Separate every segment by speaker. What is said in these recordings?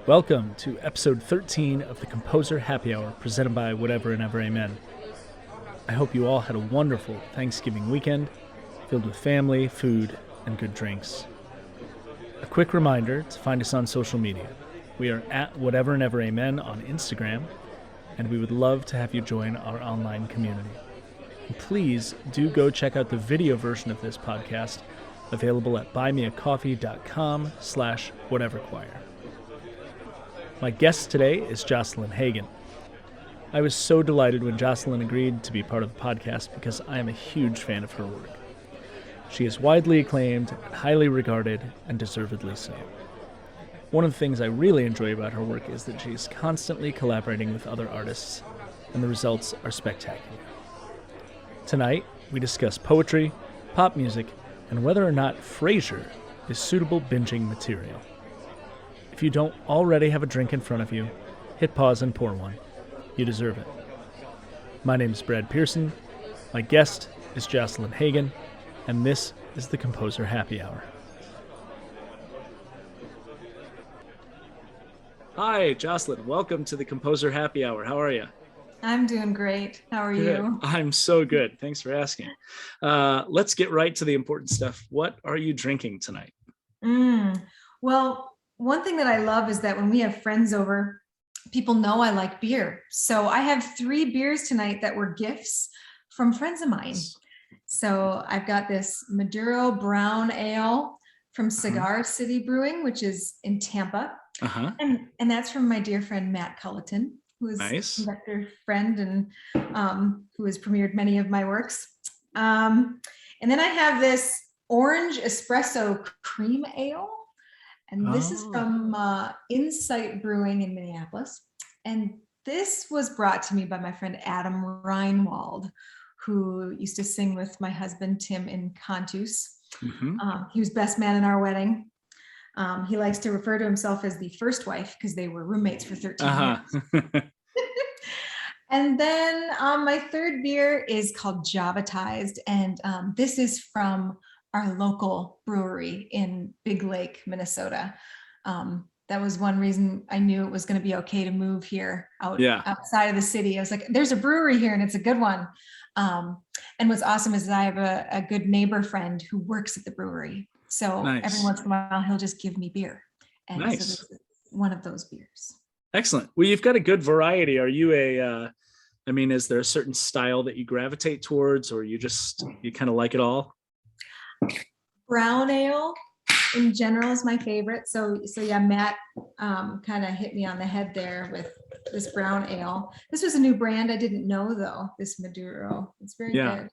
Speaker 1: Welcome to episode 13 of the Composer Happy Hour presented by Whatever and Ever Amen. I hope you all had a wonderful Thanksgiving weekend filled with family, food, and good drinks. A quick reminder to find us on social media. We are at Whatever and Ever Amen on Instagram, and we would love to have you join our online community. And please do go check out the video version of this podcast available at buymeacoffee.com/whateverchoir. My guest today is Jocelyn Hagen. I was so delighted when Jocelyn agreed to be part of the podcast because I am a huge fan of her work. She is widely acclaimed, and highly regarded, and deservedly so. One of the things I really enjoy about her work is that she is constantly collaborating with other artists, and the results are spectacular. Tonight, we discuss poetry, pop music, and whether or not Frasier is suitable binging material. If you don't already have a drink in front of you, hit pause and pour one. You deserve it. My name is Brad Pearson. My guest is Jocelyn Hagen, and this is the Composer Happy Hour. Hi, Jocelyn. Welcome to the Composer Happy Hour. How are you?
Speaker 2: I'm doing great. How are
Speaker 1: Good.
Speaker 2: you?
Speaker 1: I'm so good. Thanks for asking. Let's get right to the important stuff. What are you drinking tonight?
Speaker 2: Well, one thing that I love is that when we have friends over, people know I like beer. So I have 3 beers tonight that were gifts from friends of mine. So I've got this Maduro Brown Ale from Cigar City Brewing, which is in Tampa. And that's from my dear friend, Matt Culleton, who is a conductor friend and who has premiered many of my works. And then I have this Orange Espresso Cream Ale. And this is from Insight Brewing in Minneapolis. And this was brought to me by my friend Adam Reinwald, who used to sing with my husband, Tim, in Cantus. He was best man in our wedding. He likes to refer to himself as the first wife because they were roommates for 13 years. And then my third beer is called Javatized. And this is from our local brewery in Big Lake, Minnesota. That was one reason I knew it was going to be okay to move here outside of the city. I was like, there's a brewery here and it's a good one. And what's awesome is I have a good neighbor friend who works at the brewery. So every once in a while, he'll just give me beer. And so this is one of those beers.
Speaker 1: Excellent. Well, you've got a good variety. Are you is there a certain style that you gravitate towards, or you kind of like it all?
Speaker 2: Brown ale in general is my favorite. So yeah, Matt kind of hit me on the head there with this brown ale. This was a new brand I didn't know though, this Maduro. It's very good.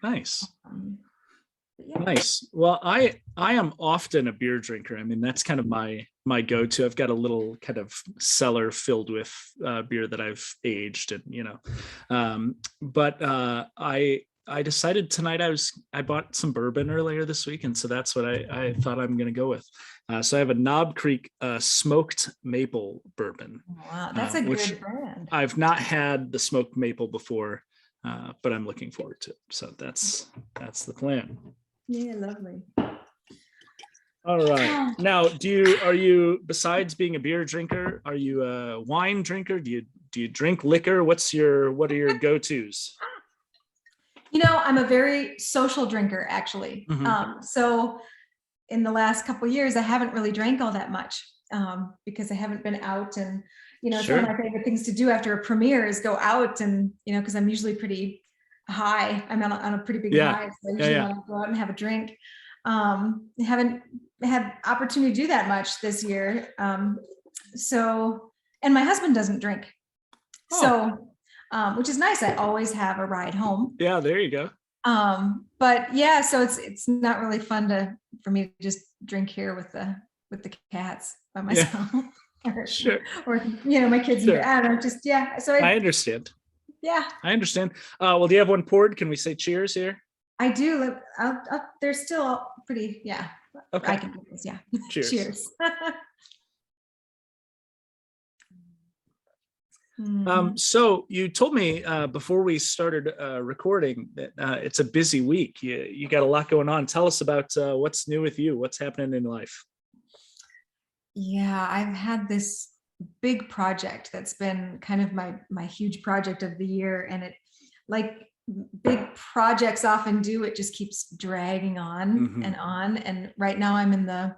Speaker 1: Nice. Nice. Well, I am often a beer drinker. I mean, that's kind of my go-to. I've got a little kind of cellar filled with beer that I've aged, and but I decided tonight I bought some bourbon earlier this week, and so that's what I thought I'm going to go with. So I have a Knob Creek smoked maple bourbon.
Speaker 2: Wow, that's a good brand.
Speaker 1: I've not had the smoked maple before, but I'm looking forward to it. So that's the plan.
Speaker 2: Yeah, lovely.
Speaker 1: All right. Now, are you besides being a beer drinker, are you a wine drinker? Do you drink liquor? What are your go-tos?
Speaker 2: I'm a very social drinker, actually. So in the last couple of years, I haven't really drank all that much because I haven't been out. And, it's one of my favorite things to do after a premiere is go out and, because I'm usually pretty high. I'm on a pretty big high. So I usually want to go out and have a drink. Haven't had opportunity to do that much this year. And my husband doesn't drink. So which is nice. I always have a ride home.
Speaker 1: Yeah, there you go.
Speaker 2: But yeah, so it's not really fun for me to just drink here with the cats by myself. Or my kids. I don't know, So
Speaker 1: I understand.
Speaker 2: Yeah,
Speaker 1: I understand. Well, do you have one poured? Can we say cheers here?
Speaker 2: I do. They're still pretty.
Speaker 1: Okay.
Speaker 2: I can do this. Yeah.
Speaker 1: Cheers.
Speaker 2: Cheers.
Speaker 1: So you told me before we started recording that it's a busy week. You got a lot going on. Tell us about what's new with you. What's happening in life?
Speaker 2: Yeah, I've had this big project that's been kind of my huge project of the year, and it, like big projects often do, it just keeps dragging on
Speaker 1: Mhm.
Speaker 2: and on. And right now I'm in the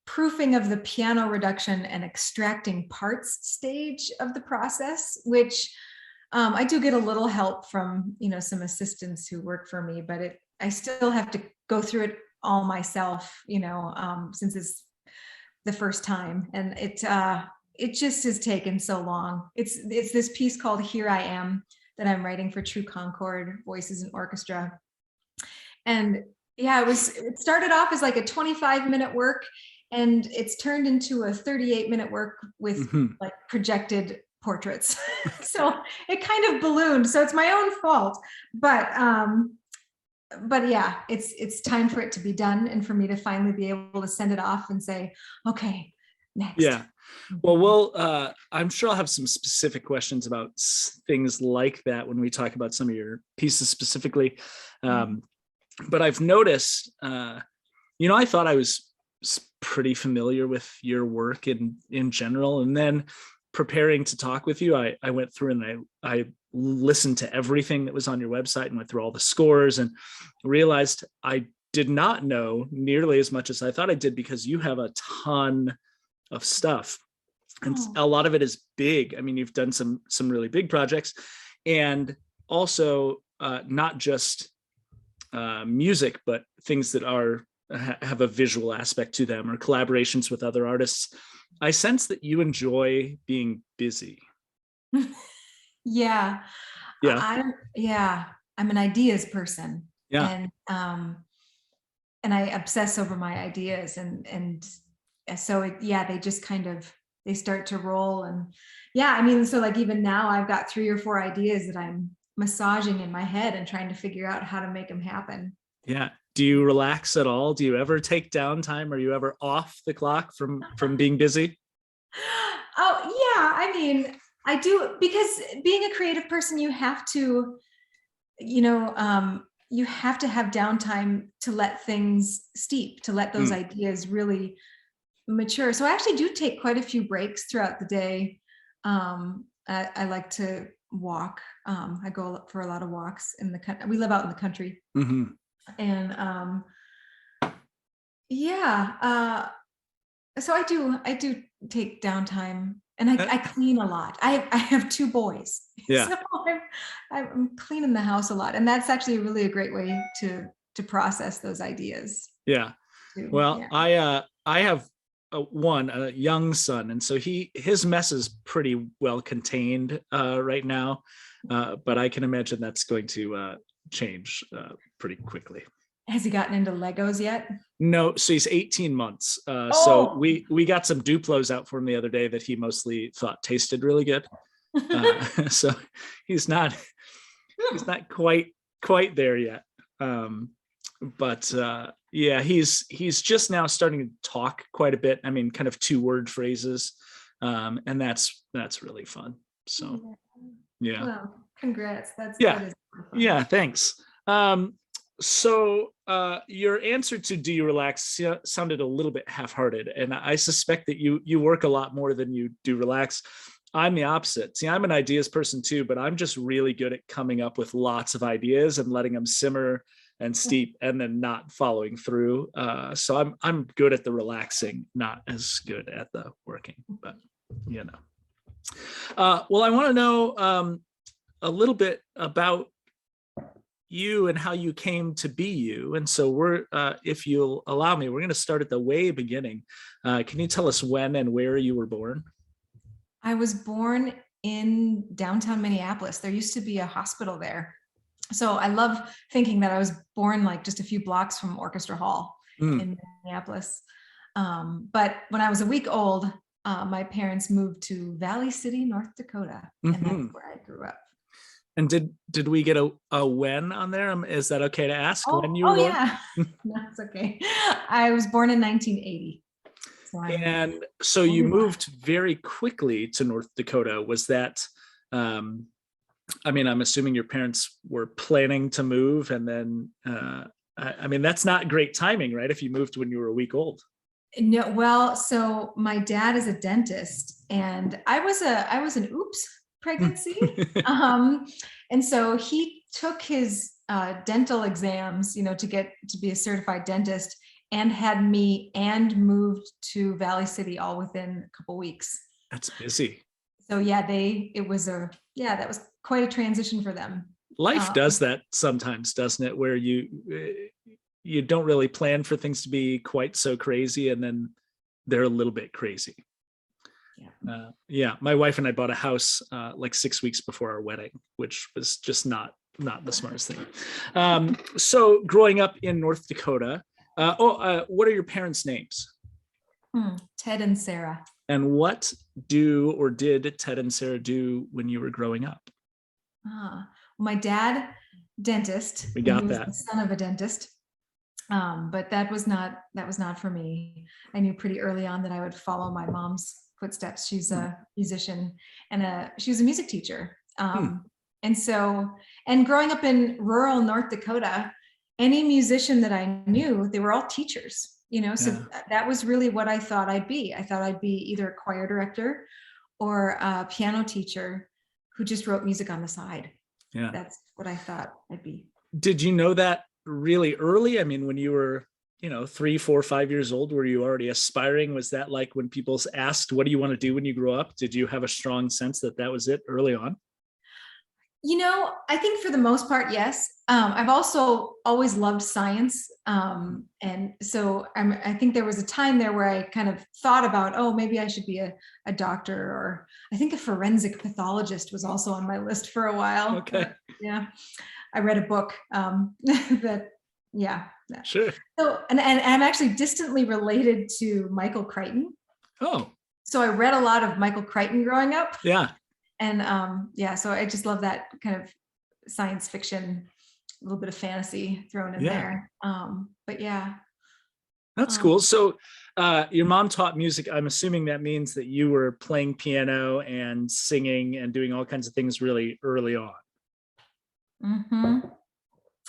Speaker 2: proofing of the piano reduction and extracting parts stage of the process, which I do get a little help from, some assistants who work for me, but I still have to go through it all myself, since it's the first time, and it just has taken so long. It's this piece called Here I Am that I'm writing for True Concord Voices and Orchestra. And yeah, it started off as like a 25-minute work, and it's turned into a 38-minute work with
Speaker 1: Mhm.
Speaker 2: like projected portraits. So it kind of ballooned. So it's my own fault. But yeah, it's time for it to be done, and for me to finally be able to send it off and say, okay, next.
Speaker 1: Yeah. Well, I'm sure I'll have some specific questions about things like that when we talk about some of your pieces specifically. Um, but I've noticed, I thought I was pretty familiar with your work in general. And then preparing to talk with you, I went through and I listened to everything that was on your website and went through all the scores and realized I did not know nearly as much as I thought I did, because you have a ton of stuff. And
Speaker 2: Oh,
Speaker 1: a lot of it is big. I mean, you've done some really big projects, and also not just music, but things that have a visual aspect to them, or collaborations with other artists. I sense that you enjoy being busy.
Speaker 2: yeah.
Speaker 1: Yeah.
Speaker 2: I'm an ideas person,
Speaker 1: Yeah.
Speaker 2: and I obsess over my ideas, and so they just kind of, they start to roll. And yeah, I mean, so like even now I've got 3 or 4 ideas that I'm massaging in my head and trying to figure out how to make them happen.
Speaker 1: Yeah. Do you relax at all? Do you ever take downtime? Are you ever off the clock from being busy?
Speaker 2: Oh yeah, I mean, I do, because being a creative person, you have to, you have to have downtime to let things steep, to let those
Speaker 1: Mm.
Speaker 2: ideas really mature. So I actually do take quite a few breaks throughout the day. I like to walk. I go for a lot of walks in the country. We live out in the country,
Speaker 1: Mm-hmm.
Speaker 2: and yeah. So I do take downtime, and I clean a lot. I have 2 boys,
Speaker 1: Yeah.
Speaker 2: so I'm cleaning the house a lot, and that's actually really a great way to process those ideas
Speaker 1: Yeah.
Speaker 2: too.
Speaker 1: Well,
Speaker 2: Yeah.
Speaker 1: I have a young son, and so his mess is pretty well contained right now, but I can imagine that's going to change pretty quickly.
Speaker 2: Has he gotten into Legos yet?
Speaker 1: No, so he's 18 months. So
Speaker 2: Oh.
Speaker 1: we got some Duplos out for him the other day that he mostly thought tasted really good. So he's not quite there yet. But yeah, he's just now starting to talk quite a bit. I mean, kind of 2-word phrases, and that's really fun. So yeah,
Speaker 2: Well, congrats.
Speaker 1: yeah,
Speaker 2: That is fun.
Speaker 1: yeah. Thanks. So your answer to "Do you relax" sounded a little bit half-hearted, and I suspect that you work a lot more than you do relax. I'm the opposite. See, I'm an ideas person too, but I'm just really good at coming up with lots of ideas and letting them simmer and steep, and then not following through. So I'm good at the relaxing, not as good at the working. But you know. Well, I want to know a little bit about you and how you came to be you. And so if you'll allow me, we're going to start at the way beginning. Can you tell us when and where you were born?
Speaker 2: I was born in downtown Minneapolis. There used to be a hospital there. So I love thinking that I was born like just a few blocks from Orchestra Hall
Speaker 1: Mm.
Speaker 2: in Minneapolis. But when I was a week old, my parents moved to Valley City, North Dakota, and that's
Speaker 1: Mm-hmm.
Speaker 2: where I grew up.
Speaker 1: And did we get a when on there? Is that okay to ask when you were
Speaker 2: Oh
Speaker 1: born?
Speaker 2: yeah, that's okay. I was born in 1980. So I'm
Speaker 1: And so you
Speaker 2: only one.
Speaker 1: moved very quickly to North Dakota. Was that, I mean, I'm assuming your parents were planning to move, and then, I mean, that's not great timing, right? If you moved when you were a week old.
Speaker 2: No, well, so my dad is a dentist, and I was an oops pregnancy. Um, and so he took his dental exams, to get to be a certified dentist, and had me and moved to Valley City all within a couple weeks.
Speaker 1: That's busy.
Speaker 2: So yeah, that was quite a transition for them.
Speaker 1: Life
Speaker 2: Um,
Speaker 1: does that sometimes, doesn't it? Where you don't really plan for things to be quite so crazy, and then they're a little bit crazy. Yeah, my wife and I bought a house like 6 weeks before our wedding, which was just not the smartest thing. So growing up in North Dakota, what are your parents' names?
Speaker 2: Ted and Sarah.
Speaker 1: And what do or did Ted and Sarah do when you were growing up?
Speaker 2: My dad, dentist.
Speaker 1: We got
Speaker 2: he was
Speaker 1: that.
Speaker 2: the son of a dentist. But that was not for me. I knew pretty early on that I would follow my mom's footsteps. She's a musician and she was a music teacher. And growing up in rural North Dakota, any musician that I knew, they were all teachers. So that was really what I thought I'd be. I thought I'd be either a choir director or a piano teacher who just wrote music on the side.
Speaker 1: Yeah,
Speaker 2: that's what I thought I'd be.
Speaker 1: Did you know that really early? I mean, when you were 3, 4, 5 years old, were you already aspiring? Was that like when people asked, what do you want to do when you grow up? Did you have a strong sense that that was it early on?
Speaker 2: I think for the most part, yes. I've also always loved science. And so I think there was a time there where I kind of thought about, oh, maybe I should be a doctor, or I think a forensic pathologist was also on my list for a while.
Speaker 1: Okay.
Speaker 2: Yeah. I read a book that.
Speaker 1: Sure.
Speaker 2: So, and I'm actually distantly related to Michael Crichton.
Speaker 1: Oh.
Speaker 2: So I read a lot of Michael Crichton growing up.
Speaker 1: Yeah.
Speaker 2: And so I just love that kind of science fiction, a little bit of fantasy thrown in there. But yeah.
Speaker 1: That's cool. So your mom taught music. I'm assuming that means that you were playing piano and singing and doing all kinds of things really early on.
Speaker 2: Mm-hmm.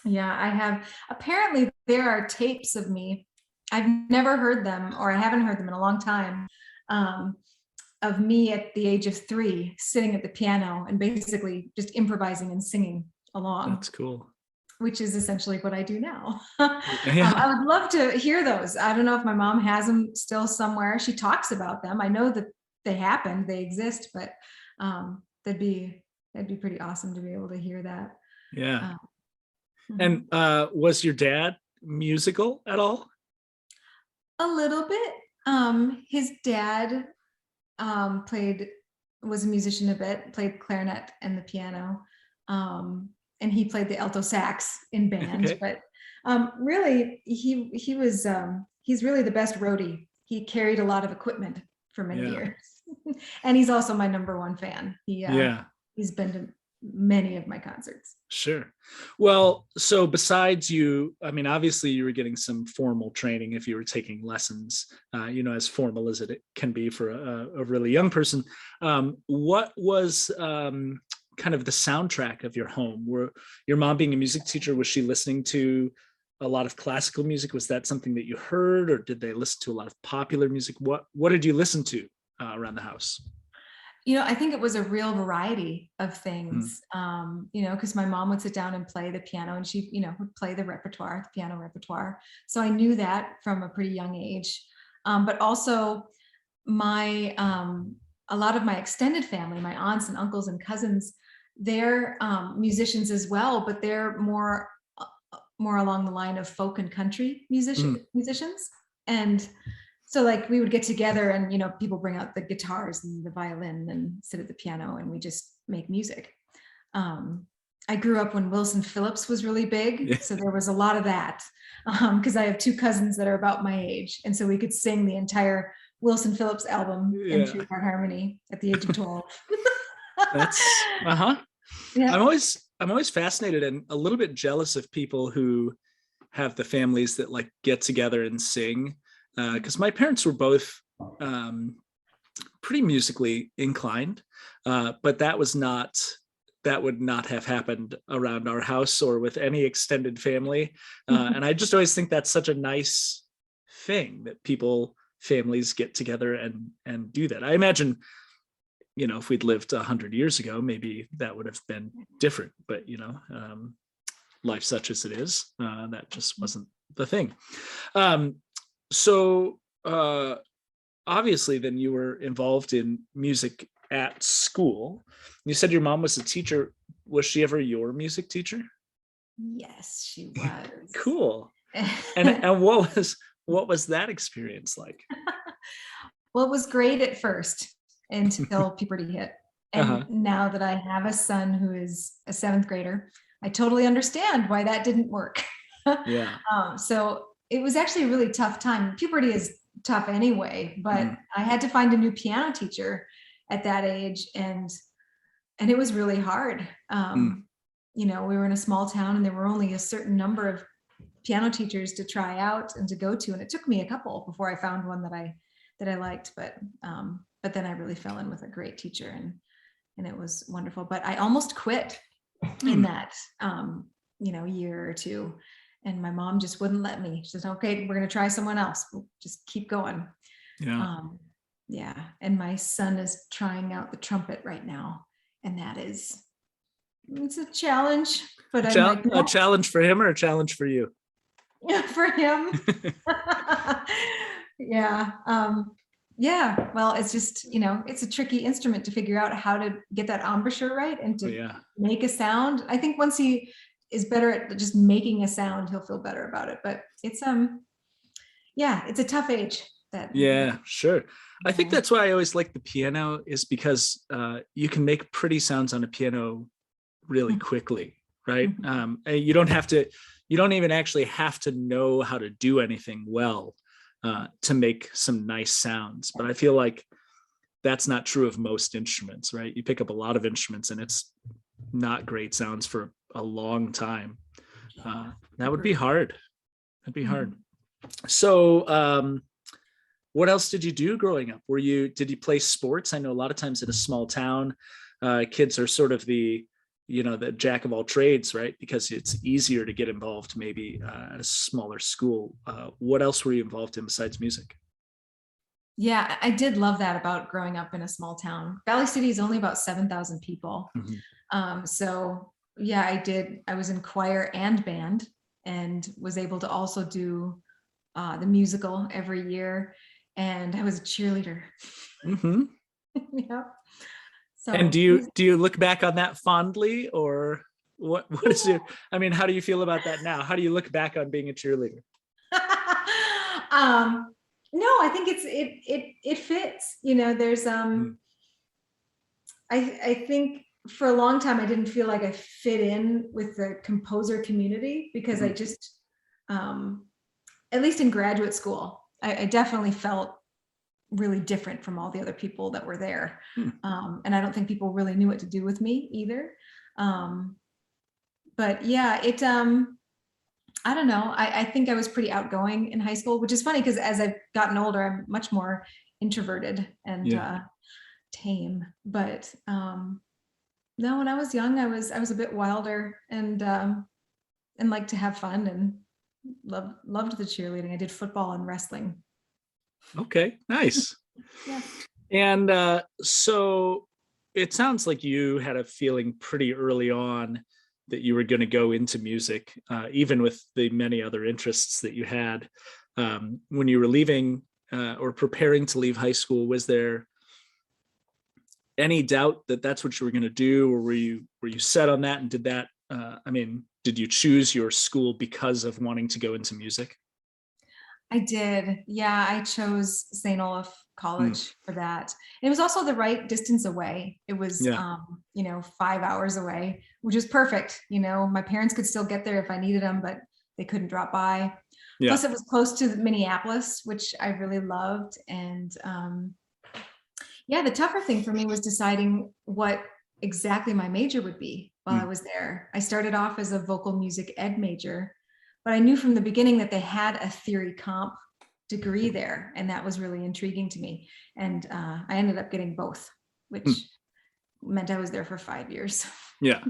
Speaker 2: Yeah, I have. Apparently there are tapes of me. I've never heard them, or I haven't heard them in a long time. Of me at the age of 3 sitting at the piano and basically just improvising and singing along.
Speaker 1: That's cool.
Speaker 2: Which is essentially what I do now.
Speaker 1: Yeah.
Speaker 2: I would love to hear those. I don't know if my mom has them still somewhere. She talks about them. I know that they happened, they exist, but that'd be pretty awesome to be able to hear that.
Speaker 1: Yeah. And was your dad musical at all?
Speaker 2: A little bit. His dad was a musician a bit, played clarinet and the piano. And he played the alto sax in band. Okay. But really, he's really the best roadie. He carried a lot of equipment for many years. And he's also my number one fan. He's been to many of my concerts.
Speaker 1: Sure. Well, so besides you, I mean, obviously you were getting some formal training if you were taking lessons, as formal as it can be for a really young person. What was kind of the soundtrack of your home? Were your mom being a music teacher, was she listening to a lot of classical music? Was that something that you heard, or did they listen to a lot of popular music? What did you listen to around the house?
Speaker 2: I think it was a real variety of things, because my mom would sit down and play the piano, and she, would play the piano repertoire. So I knew that from a pretty young age. But also a lot of my extended family, my aunts and uncles and cousins, they're musicians as well, but they're more along the line of folk and country musicians. And so like we would get together and, people bring out the guitars and the violin and sit at the piano and we just make music. I grew up when Wilson Phillips was really big. So there was a lot of that because I have 2 cousins that are about my age. And so we could sing the entire Wilson Phillips album in 3-part harmony at the age of 12.
Speaker 1: That's Yeah. I'm always fascinated and a little bit jealous of people who have the families that like get together and sing. Because my parents were both pretty musically inclined, but that would not have happened around our house or with any extended family. And I just always think that's such a nice thing that people families get together and do that. I imagine, if we'd lived 100 years ago, maybe that would have been different, but life such as it is, that just wasn't the thing. So obviously then you were involved in music at school. You said your mom was a teacher. Was she ever your music teacher?
Speaker 2: Yes, she was.
Speaker 1: Cool. And what was that experience like?
Speaker 2: Well, it was great at first until puberty hit. And now that I have a son who is a 7th grader, I totally understand why that didn't work.
Speaker 1: Yeah.
Speaker 2: So it was actually a really tough time. Puberty is tough anyway, but I had to find a new piano teacher at that age, and it was really hard. We were in a small town and there were only a certain number of piano teachers to try out and to go to, and it took me a couple before I found one that I liked, but then I really fell in with a great teacher, and it was wonderful. But I almost quit in that year or two, and my mom just wouldn't let me. She said, okay, we're going to try someone else. We'll just keep going. Yeah. And my son is trying out the trumpet right now, and it's a challenge, but I'm like, no.
Speaker 1: A challenge for him or a challenge for you?
Speaker 2: Yeah, for him. Yeah. Yeah. Well, it's just, it's a tricky instrument to figure out how to get that embouchure right and to make a sound. I think once he is better at just making a sound, he'll feel better about it. But it's it's a tough age.
Speaker 1: Sure. I think that's why I always like the piano, is because you can make pretty sounds on a piano really quickly, right? You don't even actually have to know how to do anything well to make some nice sounds. But I feel like that's not true of most instruments, right? You pick up a lot of instruments and it's not great sounds for a long time. That would be hard. That'd be hard. So what else did you do growing up? Did you play sports? I know a lot of times in a small town, kids are sort of the jack of all trades, right? Because it's easier to get involved maybe at a smaller school. What else were you involved in besides music?
Speaker 2: Yeah, I did love that about growing up in a small town. Valley City is only about 7,000 people. So yeah, I was in choir and band, and was able to also do the musical every year. And I was a cheerleader. Yeah. So,
Speaker 1: and do you look back on that fondly, or what is your, how do you feel about that now? How do you look back on being a cheerleader?
Speaker 2: No, I think it fits. There's I think for a long time I didn't feel like I fit in with the composer community, because I just at least in graduate school, I definitely felt really different from all the other people that were there. And I don't think people really knew what to do with me either. But yeah, I don't know. I think I was pretty outgoing in high school, which is funny because as I've gotten older, I'm much more introverted and tame. But no, when I was young, I was a bit wilder and liked to have fun and loved the cheerleading. I did football and wrestling.
Speaker 1: Okay, nice.
Speaker 2: Yeah.
Speaker 1: And so it sounds like you had a feeling pretty early on that you were going to go into music, even with the many other interests that you had. When you were leaving or preparing to leave high school, was there any doubt that that's what you were going to do, or were you set on that? And did that, did you choose your school because of wanting to go into music?
Speaker 2: I did. Yeah, I chose St. Olaf College for that. And it was also the right distance away. It was, 5 hours away, which is perfect. My parents could still get there if I needed them, but they couldn't drop by. Yeah. Plus it was close to Minneapolis, which I really loved. And the tougher thing for me was deciding what exactly my major would be while I was there. I started off as a vocal music ed major, but I knew from the beginning that they had a theory comp degree there, and that was really intriguing to me. And I ended up getting both, which meant I was there for 5 years.
Speaker 1: Yeah.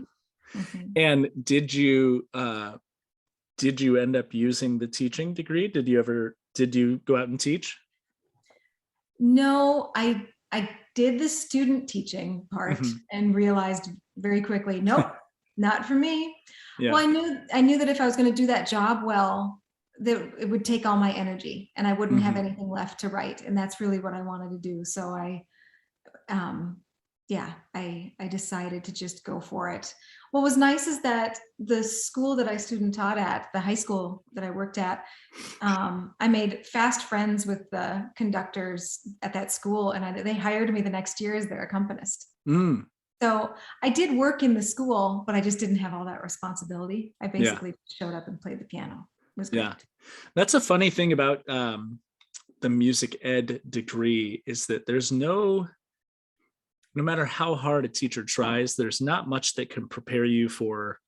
Speaker 1: And did you end up using the teaching degree? Did you go out and teach?
Speaker 2: No, I did the student teaching part
Speaker 1: Hmm.
Speaker 2: and realized very quickly, nope, not for me. Well,
Speaker 1: Yeah.
Speaker 2: I knew that if I was going to do that job well, that it would take all my energy and I wouldn't have
Speaker 1: Hmm.
Speaker 2: anything left to write. And that's really what I wanted to do. So um, yeah, I decided to just go for it. What was nice is that the school that I student taught at, the high school that I worked at, I made fast friends with the conductors at that school, and they hired me the next year as their accompanist.
Speaker 1: Mm,
Speaker 2: So I did work in the school, but I just didn't have all that responsibility. I
Speaker 1: yeah.
Speaker 2: basically showed up and played the piano. It was
Speaker 1: Yeah.
Speaker 2: great.
Speaker 1: That's a funny thing about the music ed degree is that there's no matter how hard a teacher tries, there's not much that can prepare you for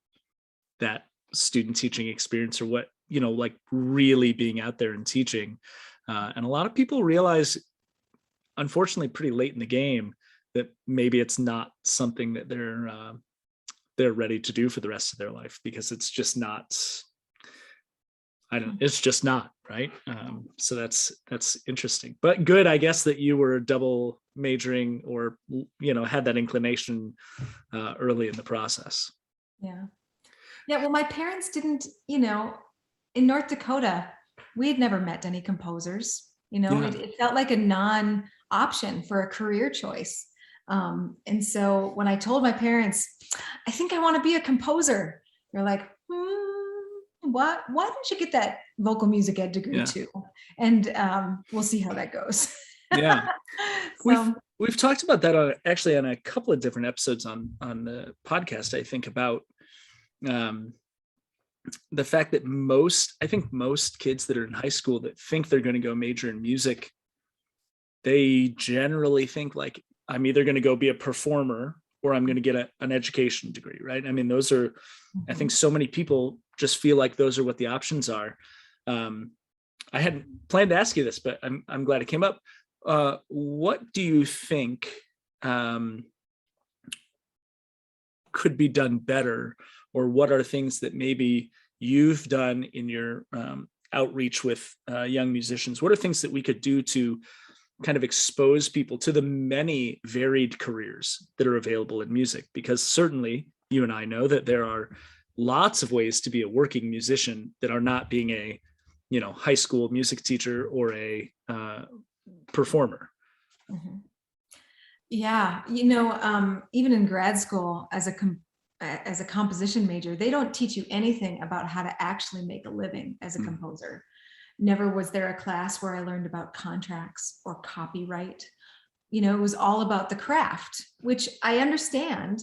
Speaker 1: that student teaching experience or what, like really being out there and teaching. And a lot of people realize, unfortunately, pretty late in the game that maybe it's not something that they're ready to do for the rest of their life because it's just not. It's just not right. So that's interesting, but good, I guess, that you were double majoring or had that inclination early in the process.
Speaker 2: Yeah. Yeah. Well, my parents didn't, in North Dakota, we had never met any composers.
Speaker 1: Yeah.
Speaker 2: It felt like a non-option for a career choice. And so when I told my parents, I think I want to be a composer, they're like, what? Why don't you get that vocal music ed degree
Speaker 1: Yeah.
Speaker 2: too? And we'll see how that goes.
Speaker 1: Yeah. we've
Speaker 2: So,
Speaker 1: we've talked about that actually on a couple of different episodes on the podcast, I think, about um, the fact that most kids that are in high school that think they're going to go major in music, they generally think like, I'm either going to go be a performer or I'm going to get an education degree, right? I mean, those are, I think so many people just feel like those are what the options are. um, I hadn't planned to ask you this, but I'm glad it came up. What do you think um, could be done better, or what are things that maybe you've done in your outreach with young musicians? What are things that we could do to kind of expose people to the many varied careers that are available in music? Because certainly you and I know that there are lots of ways to be a working musician that are not being a high school music teacher or a performer.
Speaker 2: mhm. Yeah, even in grad school as a composition major, they don't teach you anything about how to actually make a living as a
Speaker 1: Mm.
Speaker 2: composer. Never was there a class where I learned about contracts or copyright. It was all about the craft, which I understand,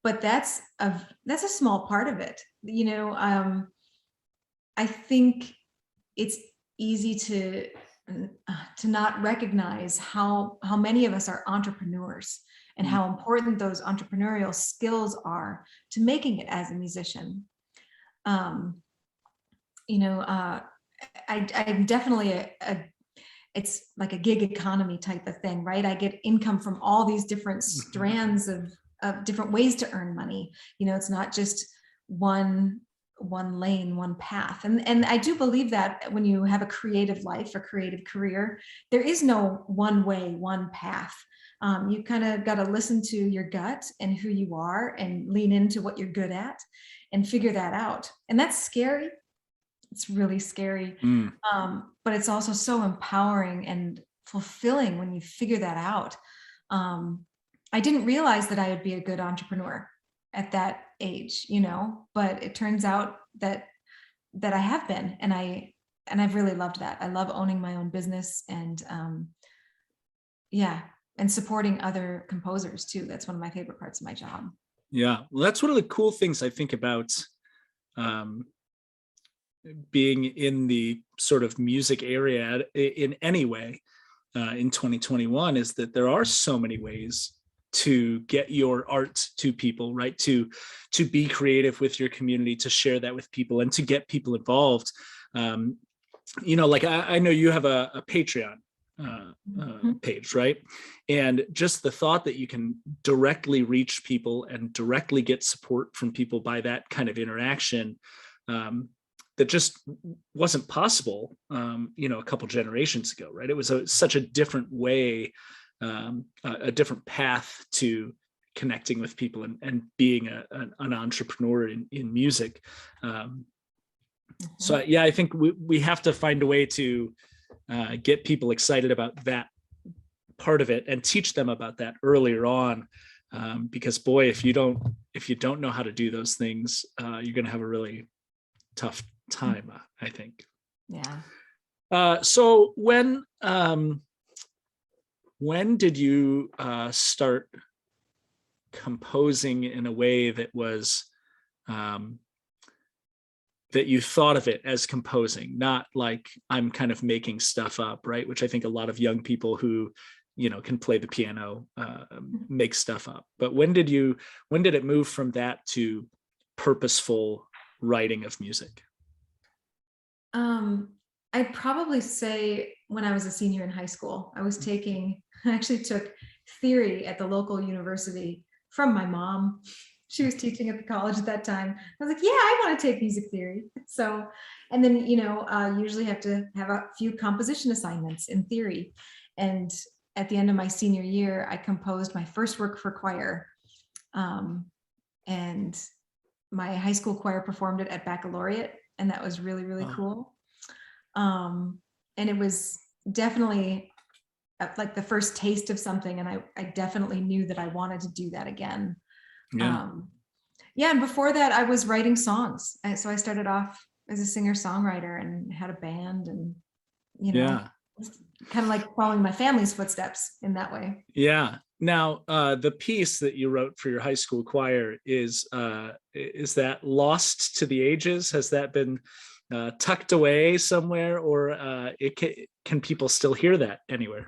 Speaker 2: but that's a small part of it. I think it's easy to not recognize how many of us are entrepreneurs and
Speaker 1: Mm.
Speaker 2: how important those entrepreneurial skills are to making it as a musician. Um, you know, I'm definitely it's like a gig economy type of thing, right? I get income from all these different
Speaker 1: Mhm.
Speaker 2: strands of different ways to earn money. It's not just one lane, one path. And I do believe that when you have a creative life, a creative career, there is no one way, one path. You kind of got to listen to your gut and who you are and lean into what you're good at and figure that out. And that's scary. It's really scary.
Speaker 1: Mm.
Speaker 2: But it's also so empowering and fulfilling when you figure that out. I didn't realize that I would be a good entrepreneur at that age, but it turns out that I have been, and I've really loved that. I love owning my own business and yeah, and supporting other composers too. That's one of my favorite parts of my job.
Speaker 1: Yeah, well, that's one of the cool things I think about um, being in the sort of music area in any way in 2021 is that there are so many ways to get your art to people, right? To be creative with your community, to share that with people, and to get people involved. Um, like I know you have a Patreon
Speaker 2: Mhm.
Speaker 1: page, right? And just the thought that you can directly reach people and directly get support from people by that kind of interaction, um, that just wasn't possible, a couple generations ago, right? It was such a different way, a different path to connecting with people and being an entrepreneur in music. So yeah, I think we have to find a way to get people excited about that part of it and teach them about that earlier on, because boy, if you don't know how to do those things, you're going to have a really tough time, I think.
Speaker 2: Yeah.
Speaker 1: So when did you start composing in a way that was that you thought of it as composing, not like I'm kind of making stuff up, right? Which I think a lot of young people who, can play the piano make stuff up. But when did it move from that to purposeful writing of music?
Speaker 2: I'd probably say when I was a senior in high school, I actually took theory at the local university from my mom. She was teaching at the college at that time. I was like, yeah, I want to take music theory. So, and then, usually have to have a few composition assignments in theory. And at the end of my senior year, I composed my first work for choir. And my high school choir performed it at baccalaureate. And that was really, really cool. And it was definitely like the first taste of something. And I definitely knew that I wanted to do that again.
Speaker 1: Yeah.
Speaker 2: And before that I was writing songs. So I started off as a singer-songwriter and had a band, and kind of like following my family's footsteps in that way.
Speaker 1: Yeah. Now, the piece that you wrote for your high school choir is that lost to the ages? Has that been tucked away somewhere, or can people still hear that anywhere?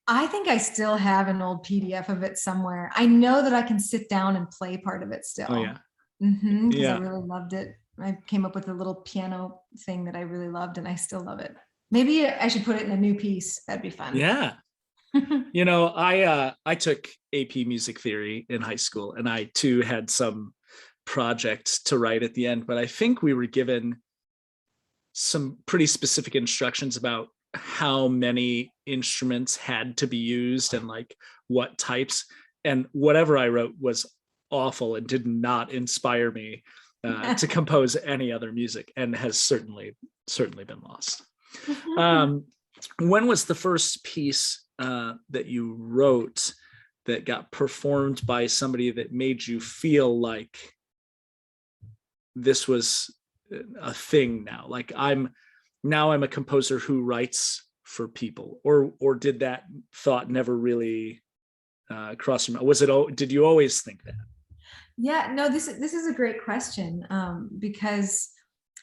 Speaker 2: I think I still have an old PDF of it somewhere. I know that I can sit down and play part of it still.
Speaker 1: Oh yeah.
Speaker 2: Because I really loved it. I came up with a little piano thing that I really loved, and I still love it. Maybe I should put it in a new piece. That'd be fun.
Speaker 1: Yeah. I took AP music theory in high school, and I too had some projects to write at the end, but I think we were given some pretty specific instructions about how many instruments had to be used and like what types, and whatever I wrote was awful and did not inspire me to compose any other music, and has certainly been lost. When was the first piece that you wrote that got performed by somebody that made you feel like this was a thing now? Like I'm a composer who writes for people, or did that thought never really cross your mind? Did you always think that?
Speaker 2: Yeah, no, this is a great question, because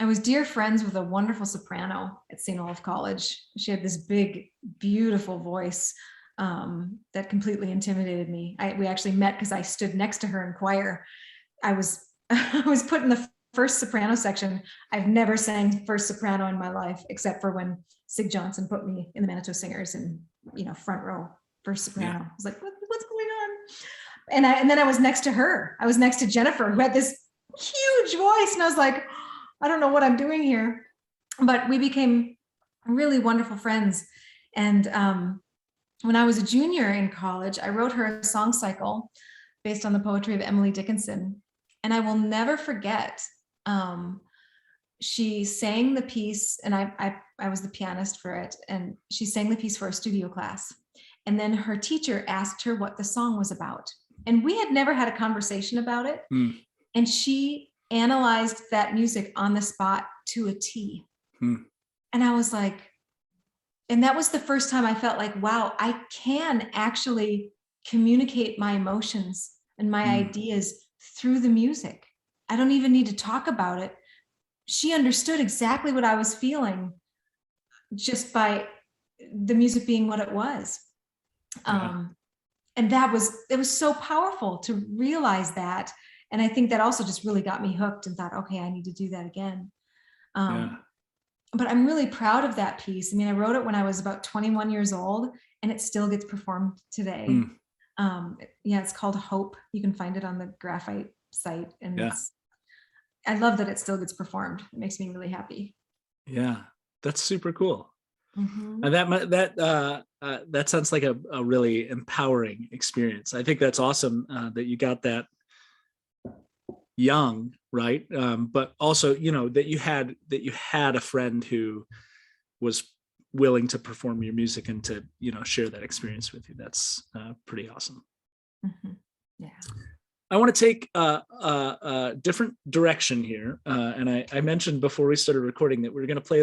Speaker 2: I was dear friends with a wonderful soprano at St. Olaf College. She had this big, beautiful voice that completely intimidated me. We actually met because I stood next to her in choir. I was put in the first soprano section. I've never sang first soprano in my life, except for when Sig Johnson put me in the Manitou Singers and front row first soprano. I was like, what's going on? And then I was next to her. I was next to Jennifer, who had this huge voice, and I was like, I don't know what I'm doing here. But we became really wonderful friends. And when I was a junior in college, I wrote her a song cycle based on the poetry of Emily Dickinson. And I will never forget, she sang the piece, and I was the pianist for it, and she sang the piece for a studio class. And then her teacher asked her what the song was about. And we had never had a conversation about it. And she analyzed that music on the spot to a T. And I was like, and that was the first time I felt like, wow, I can actually communicate my emotions and my ideas through the music. I don't even need to talk about it. She understood exactly what I was feeling just by the music being what it was. And it was so powerful to realize that. And I think that also just really got me hooked and thought, okay, I need to do that again. But I'm really proud of that piece. I mean, I wrote it when I was about 21 years old, and it still gets performed today. It's called Hope. You can find it on the Graphite site. And I love that it still gets performed. It makes me really happy.
Speaker 1: Yeah, that's super cool.
Speaker 2: Mm-hmm.
Speaker 1: And that sounds like a really empowering experience. I think that's awesome that you got that young, right? But also, that you had a friend who was willing to perform your music and to share that experience with you. That's pretty awesome.
Speaker 2: Mm-hmm. Yeah.
Speaker 1: I want to take a different direction here, and I mentioned before we started recording that we are going to play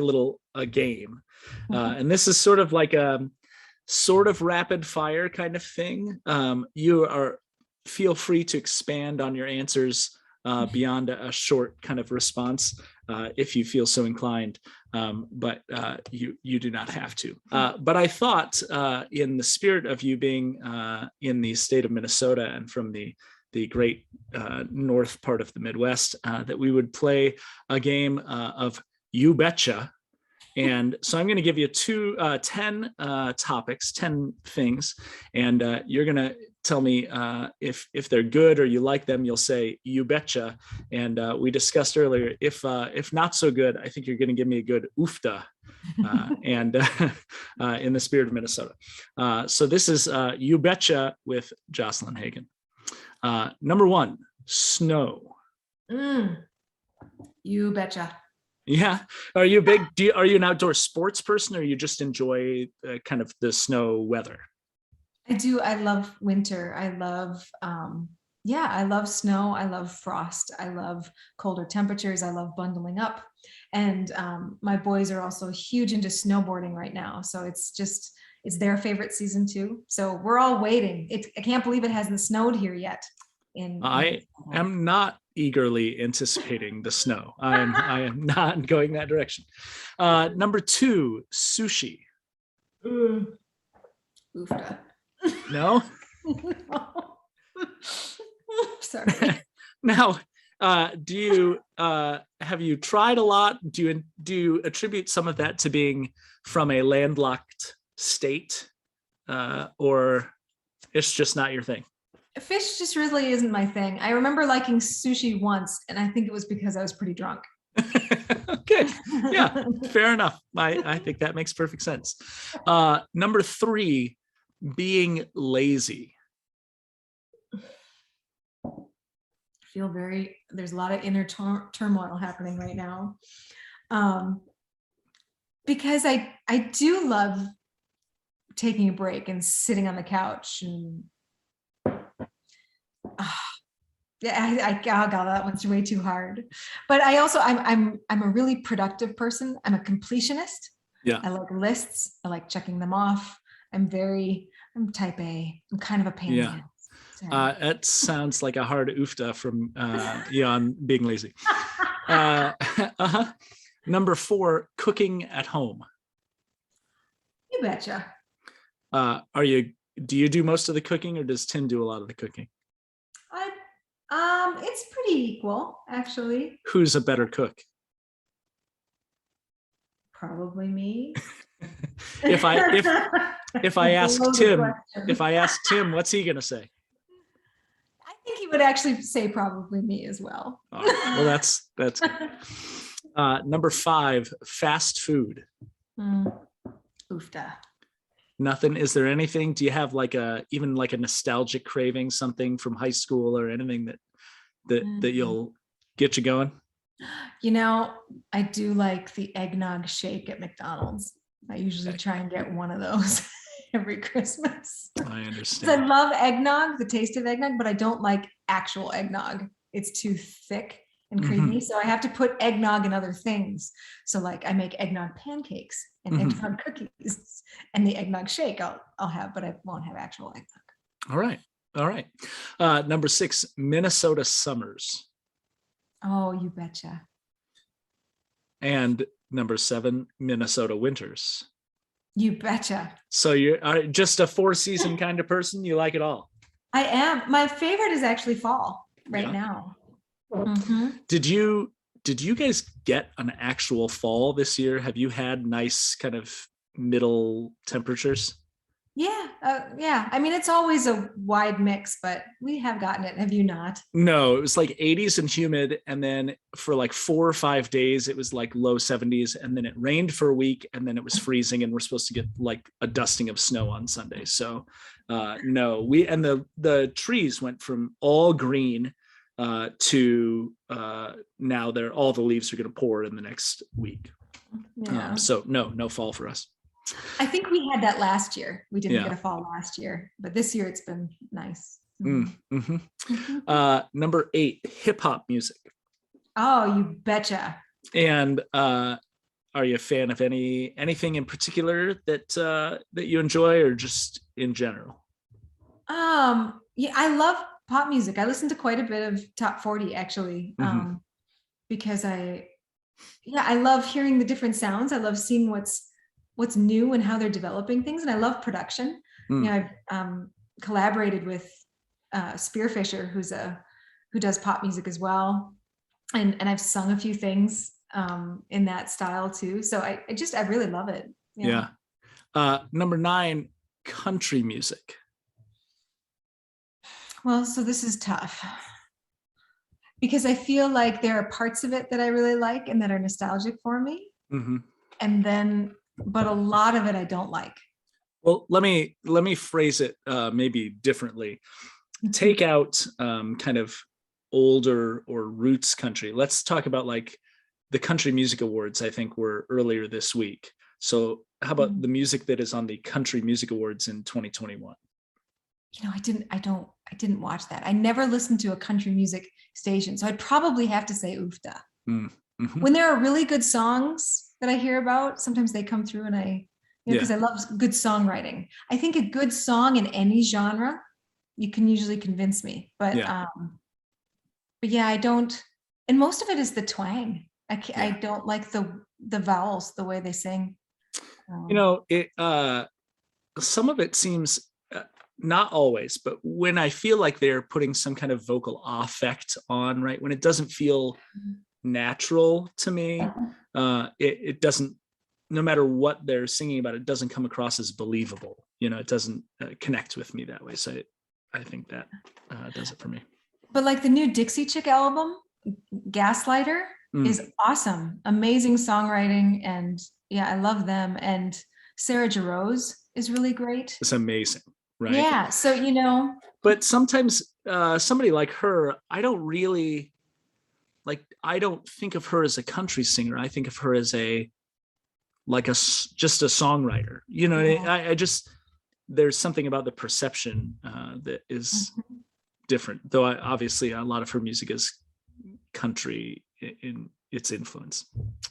Speaker 1: a game, and this is sort of like a sort of rapid fire kind of thing. Feel free to expand on your answers beyond a short kind of response if you feel so inclined, but you do not have to. But I thought, in the spirit of you being in the state of Minnesota and from the great north part of the Midwest, that we would play a game of You Betcha. And so I'm going to give you 10 topics, 10 things, and you're going to tell me if they're good or you like them. You'll say you betcha. And we discussed earlier, if not so good, I think you're going to give me a good oofta. And in the spirit of Minnesota. So this is You Betcha with Jocelyn Hagen. Number 1, snow.
Speaker 2: You betcha.
Speaker 1: Yeah. Are you are you an outdoor sports person, or you just enjoy kind of the snow weather?
Speaker 2: I do. I love winter. I love, I love snow. I love frost. I love colder temperatures. I love bundling up. And my boys are also huge into snowboarding right now. So it's their favorite season too. So we're all waiting. I can't believe it hasn't snowed here yet.
Speaker 1: I am not eagerly anticipating the snow. I am not going that direction. Number 2, sushi.
Speaker 2: Oofda.
Speaker 1: No?
Speaker 2: No. Sorry.
Speaker 1: Now, have you tried a lot? Do you attribute some of that to being from a landlocked state, or it's just not your thing?
Speaker 2: Fish just really isn't my thing. I remember liking sushi once, and I think it was because I was pretty drunk.
Speaker 1: Okay. Yeah, fair enough. I think that makes perfect sense. Number 3, being lazy.
Speaker 2: There's a lot of inner turmoil happening right now. Because I do love taking a break and sitting on the couch and God, that one's way too hard. But I also I'm a really productive person. I'm a completionist.
Speaker 1: Yeah.
Speaker 2: I like lists. I like checking them off. I'm type A. I'm kind of a pain.
Speaker 1: Yeah. It sounds like a hard oofta from on being lazy. Number 4, cooking at home.
Speaker 2: You betcha.
Speaker 1: Do you do most of the cooking, or does Tim do a lot of the cooking?
Speaker 2: It's pretty equal, actually.
Speaker 1: Who's a better cook?
Speaker 2: Probably me.
Speaker 1: if I ask Tim, what's he gonna say?
Speaker 2: I think he would actually say probably me as well.
Speaker 1: Oh, well, that's good. Number 5, fast food.
Speaker 2: Oofda.
Speaker 1: Nothing. Is there anything? Do you have even a nostalgic craving, something from high school or anything that you'll get you going?
Speaker 2: I do like the eggnog shake at McDonald's. I usually try and get one of those every Christmas.
Speaker 1: I understand.
Speaker 2: I love eggnog, the taste of eggnog, but I don't like actual eggnog. It's too thick and creamy. So I have to put eggnog in other things. So I make eggnog pancakes and eggnog cookies, and the eggnog shake I'll have, but I won't have actual eggnog.
Speaker 1: All right. Number 6, Minnesota summers.
Speaker 2: Oh, you betcha.
Speaker 1: And number 7, Minnesota winters.
Speaker 2: You betcha.
Speaker 1: So you're just a 4-season kind of person. You like it all.
Speaker 2: I am. My favorite is actually fall right now. Mm-hmm.
Speaker 1: Did you guys get an actual fall this year? Have you had nice kind of middle temperatures?
Speaker 2: Yeah. I mean, it's always a wide mix, but we have gotten it. Have you not?
Speaker 1: No, it was like 80s and humid. And then for like 4 or 5 days, it was like low 70s. And then it rained for a week and then it was freezing. And we're supposed to get like a dusting of snow on Sunday. So no, and the trees went from all green to now all the leaves are going to pour in the next week.
Speaker 2: Yeah.
Speaker 1: So no fall for us.
Speaker 2: I think we had that last year. We didn't
Speaker 1: Yeah.
Speaker 2: get a fall last year, but this year it's been nice.
Speaker 1: Number 8, hip hop music.
Speaker 2: Oh, you betcha.
Speaker 1: And are you a fan of anything in particular that you enjoy, or just in general?
Speaker 2: Yeah, I love pop music. I listen to quite a bit of top 40 actually, because I love hearing the different sounds. I love seeing what's new and how they're developing things, and I love production. I've collaborated with Spearfisher, who does pop music as well, and I've sung a few things in that style too. So I really love it.
Speaker 1: Yeah. Number 9, country music.
Speaker 2: Well, so this is tough because I feel like there are parts of it that I really like and that are nostalgic for me, but a lot of it I don't like.
Speaker 1: Well, let me phrase it maybe differently. Take out kind of older or roots country. Let's talk about like the Country Music Awards, I think were earlier this week. So how about the music that is on the Country Music Awards in 2021?
Speaker 2: I didn't watch that. I never listened to a country music station. So I'd probably have to say oofda. When there are really good songs that I hear about, sometimes they come through and because I love good songwriting. I think a good song in any genre, you can usually convince me. But yeah, I don't. And most of it is the twang. I don't like the vowels, the way they sing.
Speaker 1: Some of it seems, not always, but when I feel like they're putting some kind of vocal affect on, right, when it doesn't feel natural to me, it doesn't, no matter what they're singing about, it doesn't come across as believable. It doesn't connect with me that way. So I think that does it for me.
Speaker 2: But like the new Dixie Chick album, Gaslighter, is awesome. Amazing songwriting. And I love them. And Sarah Jarosz is really great.
Speaker 1: It's amazing. Right.
Speaker 2: Yeah. So,
Speaker 1: but sometimes somebody like her, I don't think of her as a country singer. I think of her as just a songwriter, I just, there's something about the perception that is different, though obviously a lot of her music is country in its influence.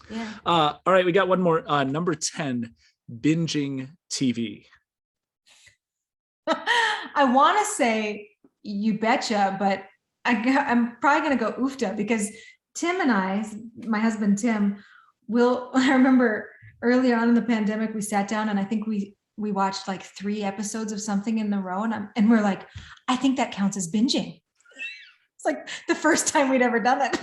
Speaker 2: Yeah.
Speaker 1: All right. We got one more, number 10, binging TV.
Speaker 2: I want to say you betcha, but I'm probably going to go oofda because Tim and I, my husband Tim, I remember earlier on in the pandemic, we sat down and I think we watched like 3 episodes of something in a row, and we're like, I think that counts as binging. It's like the first time we'd ever done it.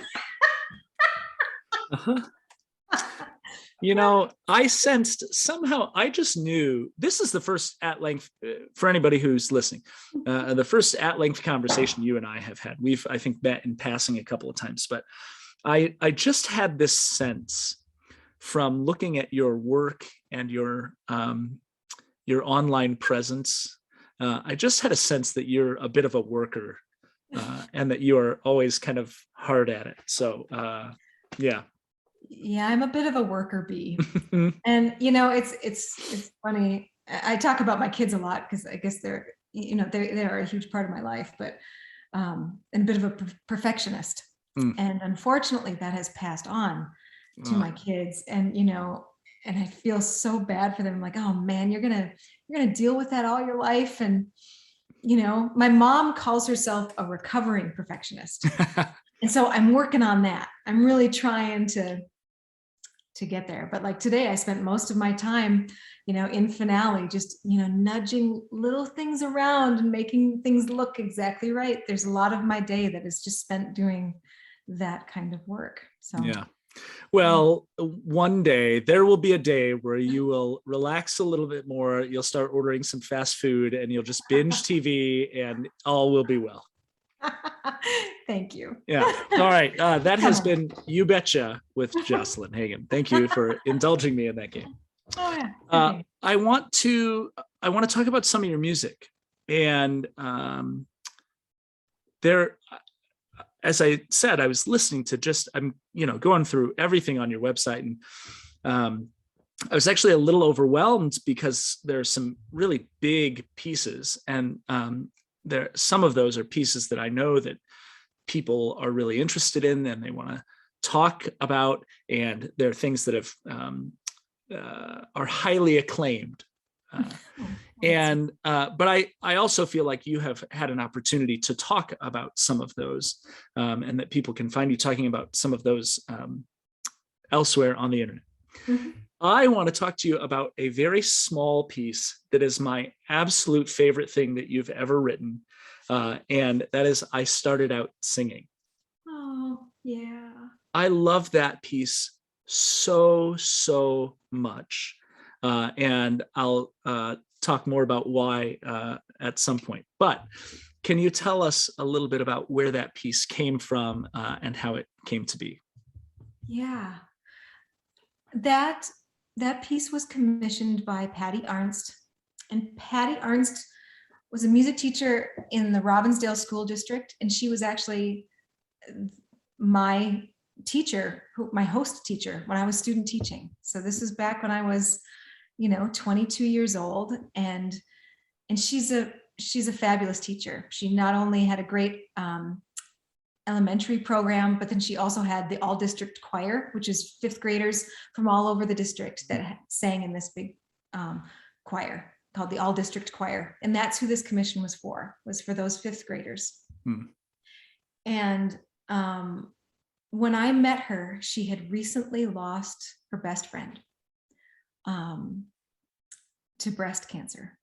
Speaker 1: I sensed somehow, I just knew this is the first at length, for anybody who's listening, the first at length conversation you and I have had. We've, I think, met in passing a couple of times, but I just had this sense from looking at your work and your online presence. I just had a sense that you're a bit of a worker and that you are always kind of hard at it. So, yeah.
Speaker 2: Yeah, I'm a bit of a worker bee. And it's funny. I talk about my kids a lot because I guess they're a huge part of my life, but and a bit of a perfectionist. And unfortunately that has passed on to my kids. And and I feel so bad for them. I'm like, oh man, you're gonna deal with that all your life. And my mom calls herself a recovering perfectionist. And so I'm working on that. I'm really trying to get there. But like today, I spent most of my time, in finale, just, nudging little things around and making things look exactly right. There's a lot of my day that is just spent doing that kind of work. So
Speaker 1: yeah. Well, one day there will be a day where you will relax a little bit more. You'll start ordering some fast food and you'll just binge TV and all will be well.
Speaker 2: Thank you.
Speaker 1: Yeah. All right. That has been You Betcha with Jocelyn Hagen. Thank you for indulging me in that game.
Speaker 2: Oh yeah. Okay.
Speaker 1: I want to talk about some of your music, and there, as I said, I was listening to I'm going through everything on your website, and I was actually a little overwhelmed because there's some really big pieces, and some of those are pieces that I know that people are really interested in and they want to talk about, and they're things that have are highly acclaimed. But I also feel like you have had an opportunity to talk about some of those, and that people can find you talking about some of those elsewhere on the internet. Mm-hmm. I want to talk to you about a very small piece that is my absolute favorite thing that you've ever written. And that is, I Started Out Singing.
Speaker 2: Oh, yeah.
Speaker 1: I love that piece so much. And I'll talk more about why at some point. But can you tell us a little bit about where that piece came from and how it came to be?
Speaker 2: Yeah. That piece was commissioned by Patty Arnst. And Patty Arnst was a music teacher in the Robbinsdale School District. And she was actually my teacher, my host teacher when I was student teaching. So this was back when I was 22 years old, and she's a fabulous teacher. She not only had a great elementary program, but then she also had the all district choir, which is fifth graders from all over the district that sang in this big choir called the all district choir. And that's who this commission was for those fifth graders. And when I met her, she had recently lost her best friend to breast cancer.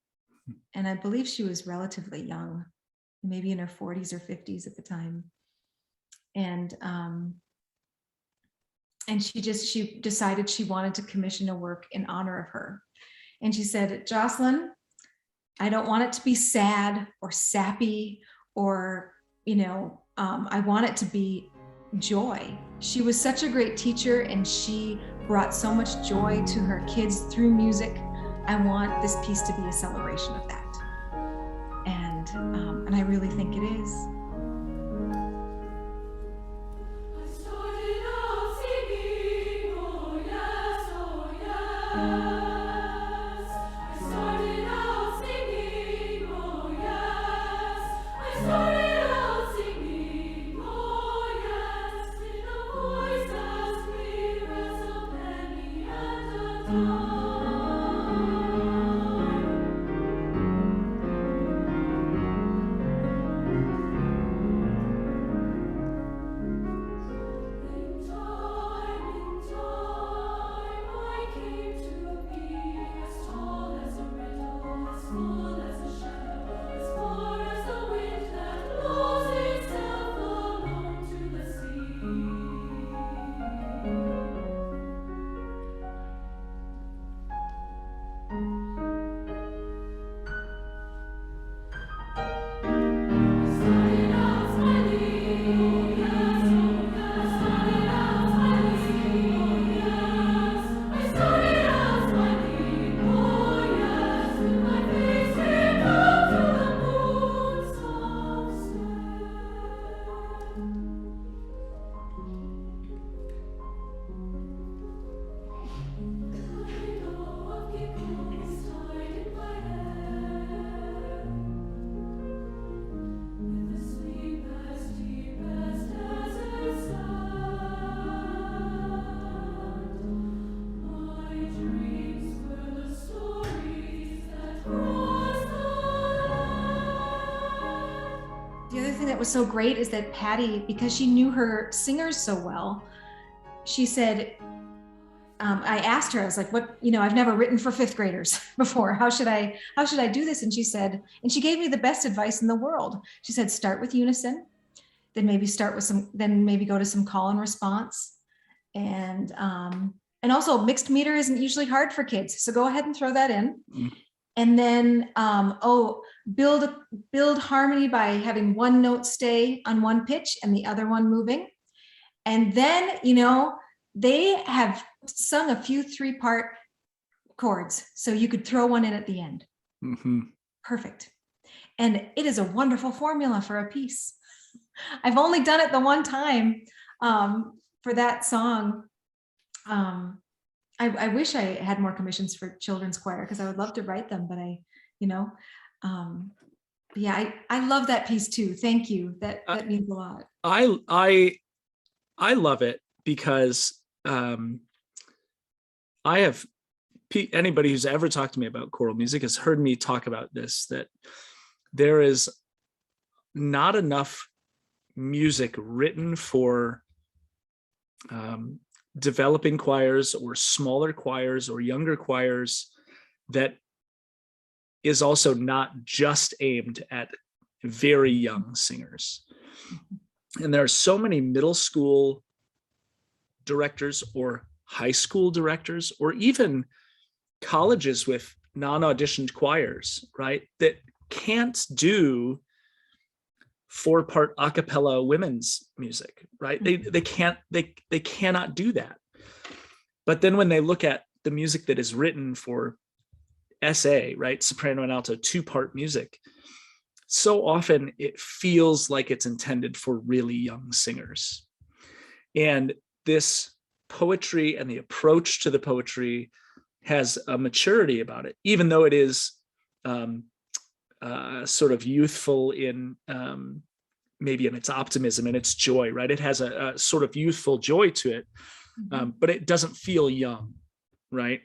Speaker 2: And I believe she was relatively young, maybe in her 40s or 50s at the time. And she decided she wanted to commission a work in honor of her. And she said, Jocelyn, I don't want it to be sad or sappy or, I want it to be joy. She was such a great teacher and she brought so much joy to her kids through music. I want this piece to be a celebration of that. And I really think it is. That was so great is that Patty, because she knew her singers so well, she said, I asked her, I was like, what, I've never written for fifth graders before. How should I do this? And she said, and she gave me the best advice in the world. She said, start with unison, then maybe go to some call and response, And also mixed meter isn't usually hard for kids. So go ahead and throw that in.
Speaker 1: Mm.
Speaker 2: And then, build harmony by having one note stay on one pitch and the other one moving. And then, they have sung a few 3-part chords. So you could throw one in at the end.
Speaker 1: Mm-hmm.
Speaker 2: Perfect. And it is a wonderful formula for a piece. I've only done it the one time for that song. I wish I had more commissions for children's choir because I would love to write them, but I love that piece too. Thank you. That means a lot.
Speaker 1: I love it because anybody who's ever talked to me about choral music has heard me talk about this, that there is not enough music written for developing choirs or smaller choirs or younger choirs that is also not just aimed at very young singers. And there are so many middle school directors or high school directors or even colleges with non-auditioned choirs, right, that can't do 4-part a cappella women's music, right? They cannot do that. But then when they look at the music that is written for SA, right, soprano and alto 2-part music, so often it feels like it's intended for really young singers. And this poetry and the approach to the poetry has a maturity about it, even though it is sort of youthful in maybe in its optimism and its joy, right? It has a sort of youthful joy to it, but it doesn't feel young, right?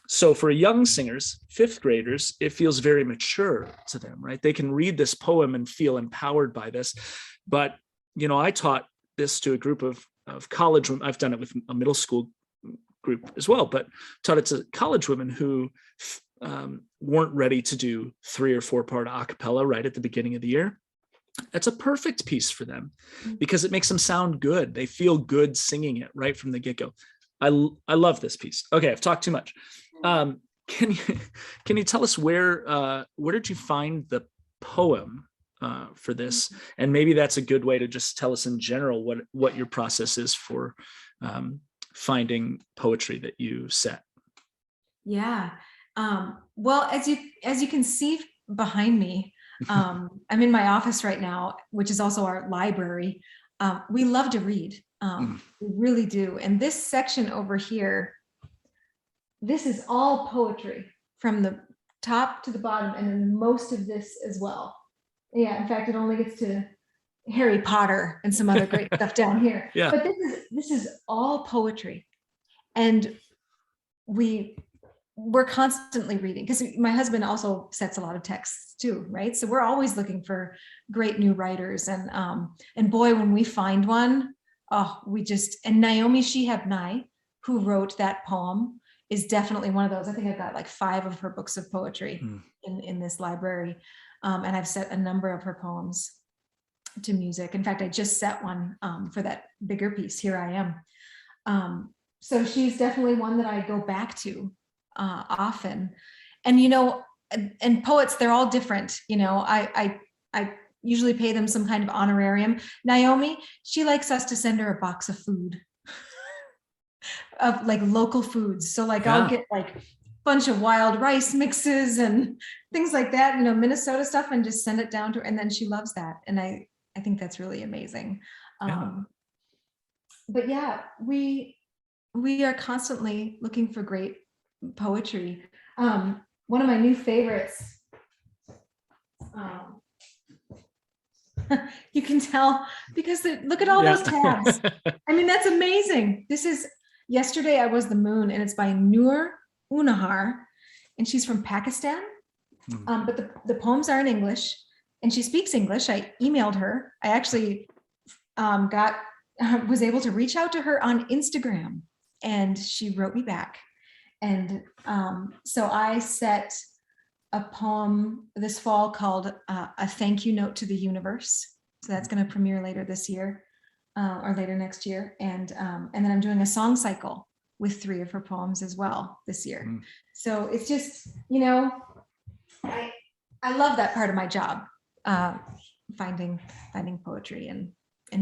Speaker 1: So for young singers, 5th graders, it feels very mature to them, right? They can read this poem and feel empowered by this. But, I taught this to a group of college women. I've done it with a middle school group as well, but taught it to college women who weren't ready to do 3 or 4-part a cappella right at the beginning of the year. That's a perfect piece for them because it makes them sound good. They feel good singing it right from the get-go. I love this piece. Okay, I've talked too much. Can you tell us where did you find the poem for this? And maybe that's a good way to just tell us in general what your process is for finding poetry that you set.
Speaker 2: Yeah. Well, as you can see behind me, I'm in my office right now, which is also our library. We love to read. We really do. And this section over here, this is all poetry from the top to the bottom, and then most of this as well. Yeah, in fact, it only gets to Harry Potter and some other great stuff down here.
Speaker 1: Yeah.
Speaker 2: But this is all poetry. And we're constantly reading because my husband also sets a lot of texts too, right? So we're always looking for great new writers, and boy, when we find one, and Naomi Shihab Nye, who wrote that poem, is definitely one of those. I think I've got like 5 of her books of poetry in this library, and I've set a number of her poems to music. In fact, I just set one for that bigger piece, Here I Am. So she's definitely one that I go back to often. And and poets, they're all different. I usually pay them some kind of honorarium. Naomi, she likes us to send her a box of food, of like local foods. So like I'll get like a bunch of wild rice mixes and things like that, Minnesota stuff, and just send it down to her, and then she loves that. And I think that's really amazing. But yeah, we are constantly looking for great poetry. One of my new favorites, you can tell because look at all those tabs. I mean, that's amazing. This is Yesterday I Was the Moon, and it's by Noor Unahar, and she's from Pakistan. But the poems are in English, and she speaks English. I emailed her. I actually was able to reach out to her on Instagram, and she wrote me back. And so I set a poem this fall called A Thank You Note to the Universe. So that's going to premiere later this year. or later next year. And then I'm doing a song cycle with 3 of her poems as well this year.
Speaker 1: Mm.
Speaker 2: So it's just, I love that part of my job, finding poetry and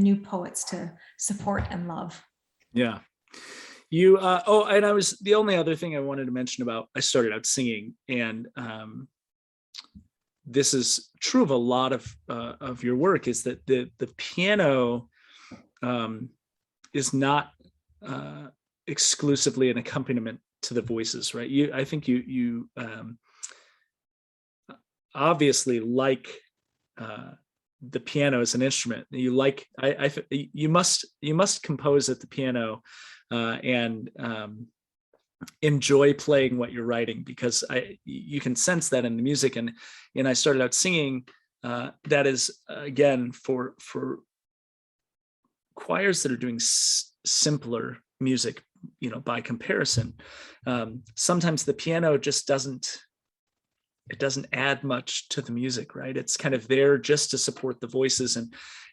Speaker 2: new poets to support and love.
Speaker 1: Yeah. And I was, the only other thing I wanted to mention about, I started out singing, and this is true of a lot of your work, is that the piano is not exclusively an accompaniment to the voices, right? I think you obviously like the piano as an instrument. You like, you must compose at the piano and enjoy playing what you're writing, because you can sense that in the music. And I started out singing. That is, again, for choirs that are doing simpler music, by comparison, sometimes the piano just doesn't add much to the music, right? It's kind of there just to support the voices.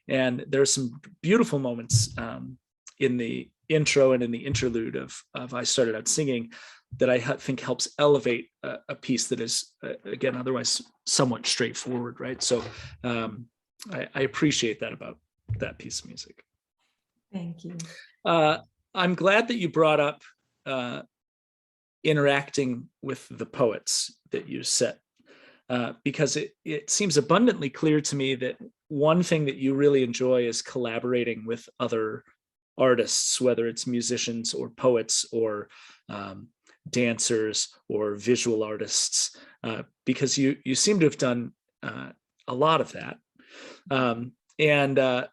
Speaker 1: And there's some beautiful moments in the intro and in the interlude of I Started Out Singing that I think helps elevate a piece that is, again, otherwise somewhat straightforward, right? So I appreciate that about that piece of music.
Speaker 2: Thank you.
Speaker 1: I'm glad that you brought up interacting with the poets that you set, because it seems abundantly clear to me that one thing that you really enjoy is collaborating with other artists, whether it's musicians or poets or dancers or visual artists, because you seem to have done a lot of that.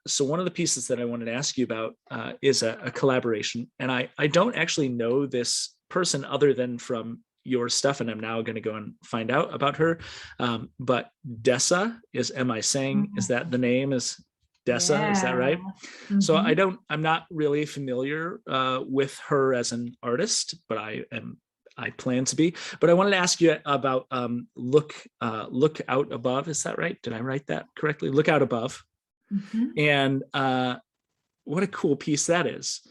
Speaker 1: So one of the pieces that I wanted to ask you about is a collaboration. And I don't actually know this person other than from your stuff, and I'm now going to go and find out about her. But Dessa am I saying, is that the name? Is Dessa? Yeah. Is that right? Mm-hmm. So I'm not really familiar with her as an artist, but I plan to be. But I wanted to ask you about Look Out Above. Is that right? Did I write that correctly? Look Out Above. Mm-hmm. And what a cool piece that is.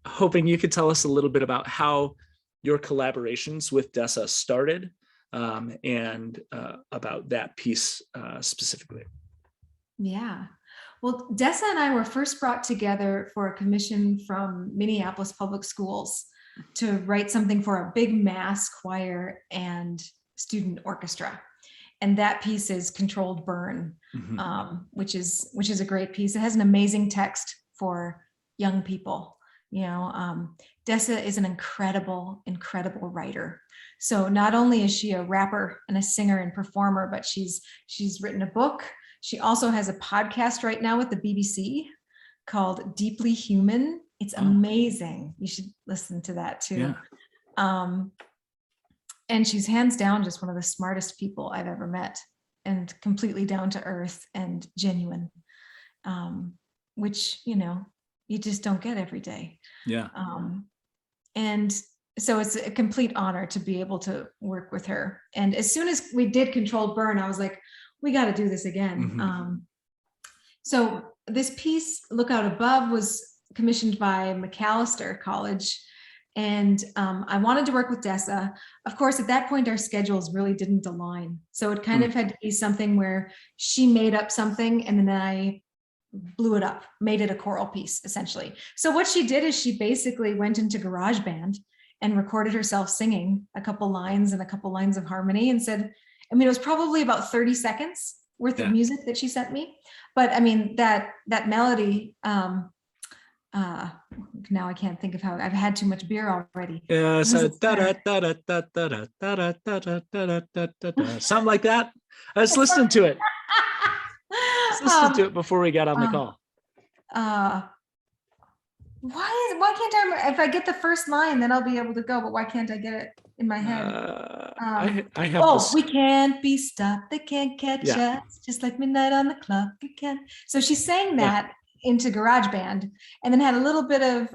Speaker 1: Hoping you could tell us a little bit about how your collaborations with Dessa started, and about that piece specifically.
Speaker 2: Yeah. Well, Dessa and I were first brought together for a commission from Minneapolis Public Schools to write something for a big mass choir and student orchestra. And that piece is Controlled Burn, mm-hmm. which is a great piece. It has an amazing text for young people. Dessa is an incredible writer. So not only is she a rapper and a singer and performer, but she's written a book. She also has a podcast right now with the BBC called Deeply Human. It's amazing. You should listen to that too. Yeah. And she's hands down just one of the smartest people I've ever met, and completely down to earth and genuine, which, you just don't get every day. Yeah. And so it's a complete honor to be able to work with her. And as soon as we did Controlled Burn, I was like, we got to do this again. Mm-hmm. So this piece, Look Out Above, was commissioned by McAllister College. And I wanted to work with Dessa. Of course, at that point, our schedules really didn't align. So it kind of had to be something where she made up something and then I blew it up, made it a choral piece, essentially. So what she did is she basically went into GarageBand and recorded herself singing a couple lines and a couple lines of harmony and said, it was probably about 30 seconds worth of music that she sent me. But that melody, now I can't think of how. I've had too much beer already. Yeah, so something like that. I was listening to it. Listened to it before we got on the call. Why can't I? If I get the first line, then I'll be able to go. But why can't I get it in my head? I have. Oh, we can't be stopped. They can't catch us. Just like midnight on the clock. We can't. So she sang that into GarageBand, and then had a little bit of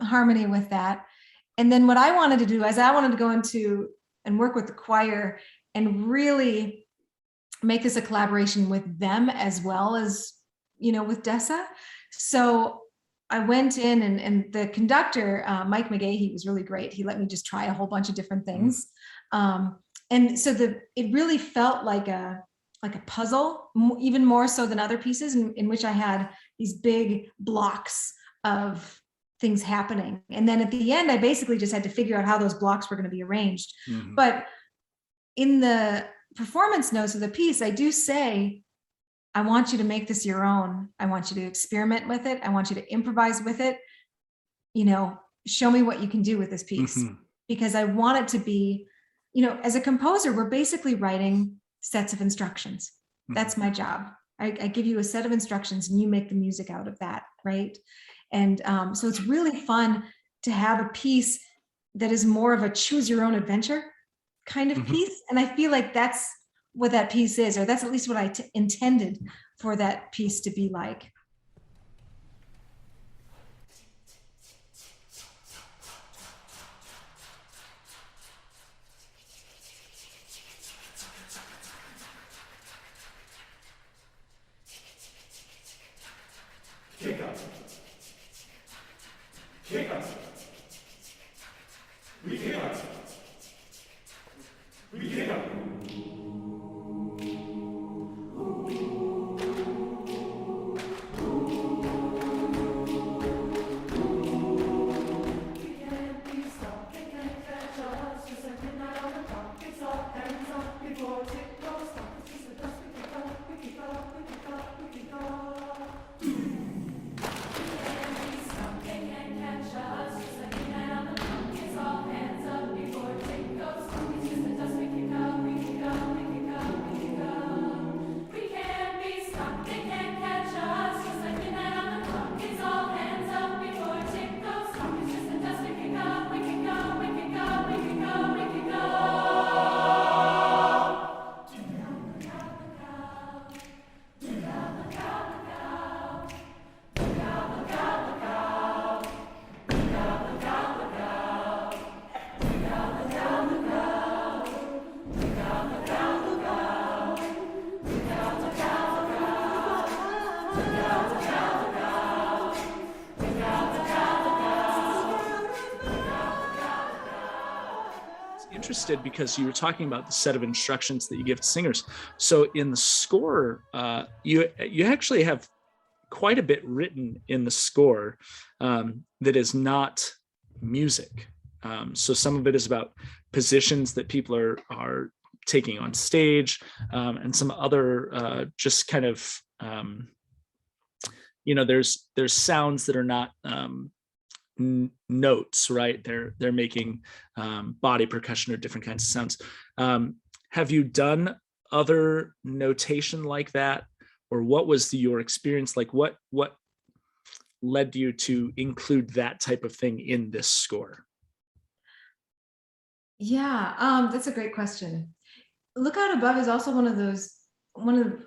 Speaker 2: harmony with that. And then what I wanted to do is I wanted to go into and work with the choir and really make this a collaboration with them as well as with Dessa. So I went in, and the conductor, Mike McGahee, was really great. He let me just try a whole bunch of different things. And so it really felt like a puzzle, even more so than other pieces, in which I had these big blocks of things happening. And then at the end, I basically just had to figure out how those blocks were going to be arranged. But in the performance notes of the piece, I do say, I want you to make this your own. I want you to experiment with it. I want you to improvise with it. Show me what you can do with this piece. Because I want it to be, as a composer, we're basically writing sets of instructions. That's my job. I give you a set of instructions and you make the music out of that, right? And so it's really fun to have a piece that is more of a choose your own adventure kind of piece. And I feel like that's what that piece is, or that's at least what I intended for that piece to be like.
Speaker 3: Kick up. Kick up. We kick up. We kick up.
Speaker 1: Interested because you were talking about the set of instructions that you give to singers. So in the score, you actually have quite a bit written in the score that is not music. So some of it is about positions that people are taking on stage, and some other just kind of there's sounds that are not notes, right? They're making body percussion or different kinds of sounds. Have you done other notation like that, or what was your experience like? What led you to include that type of thing in this score?
Speaker 2: Yeah, that's a great question. Look Out Above is also one of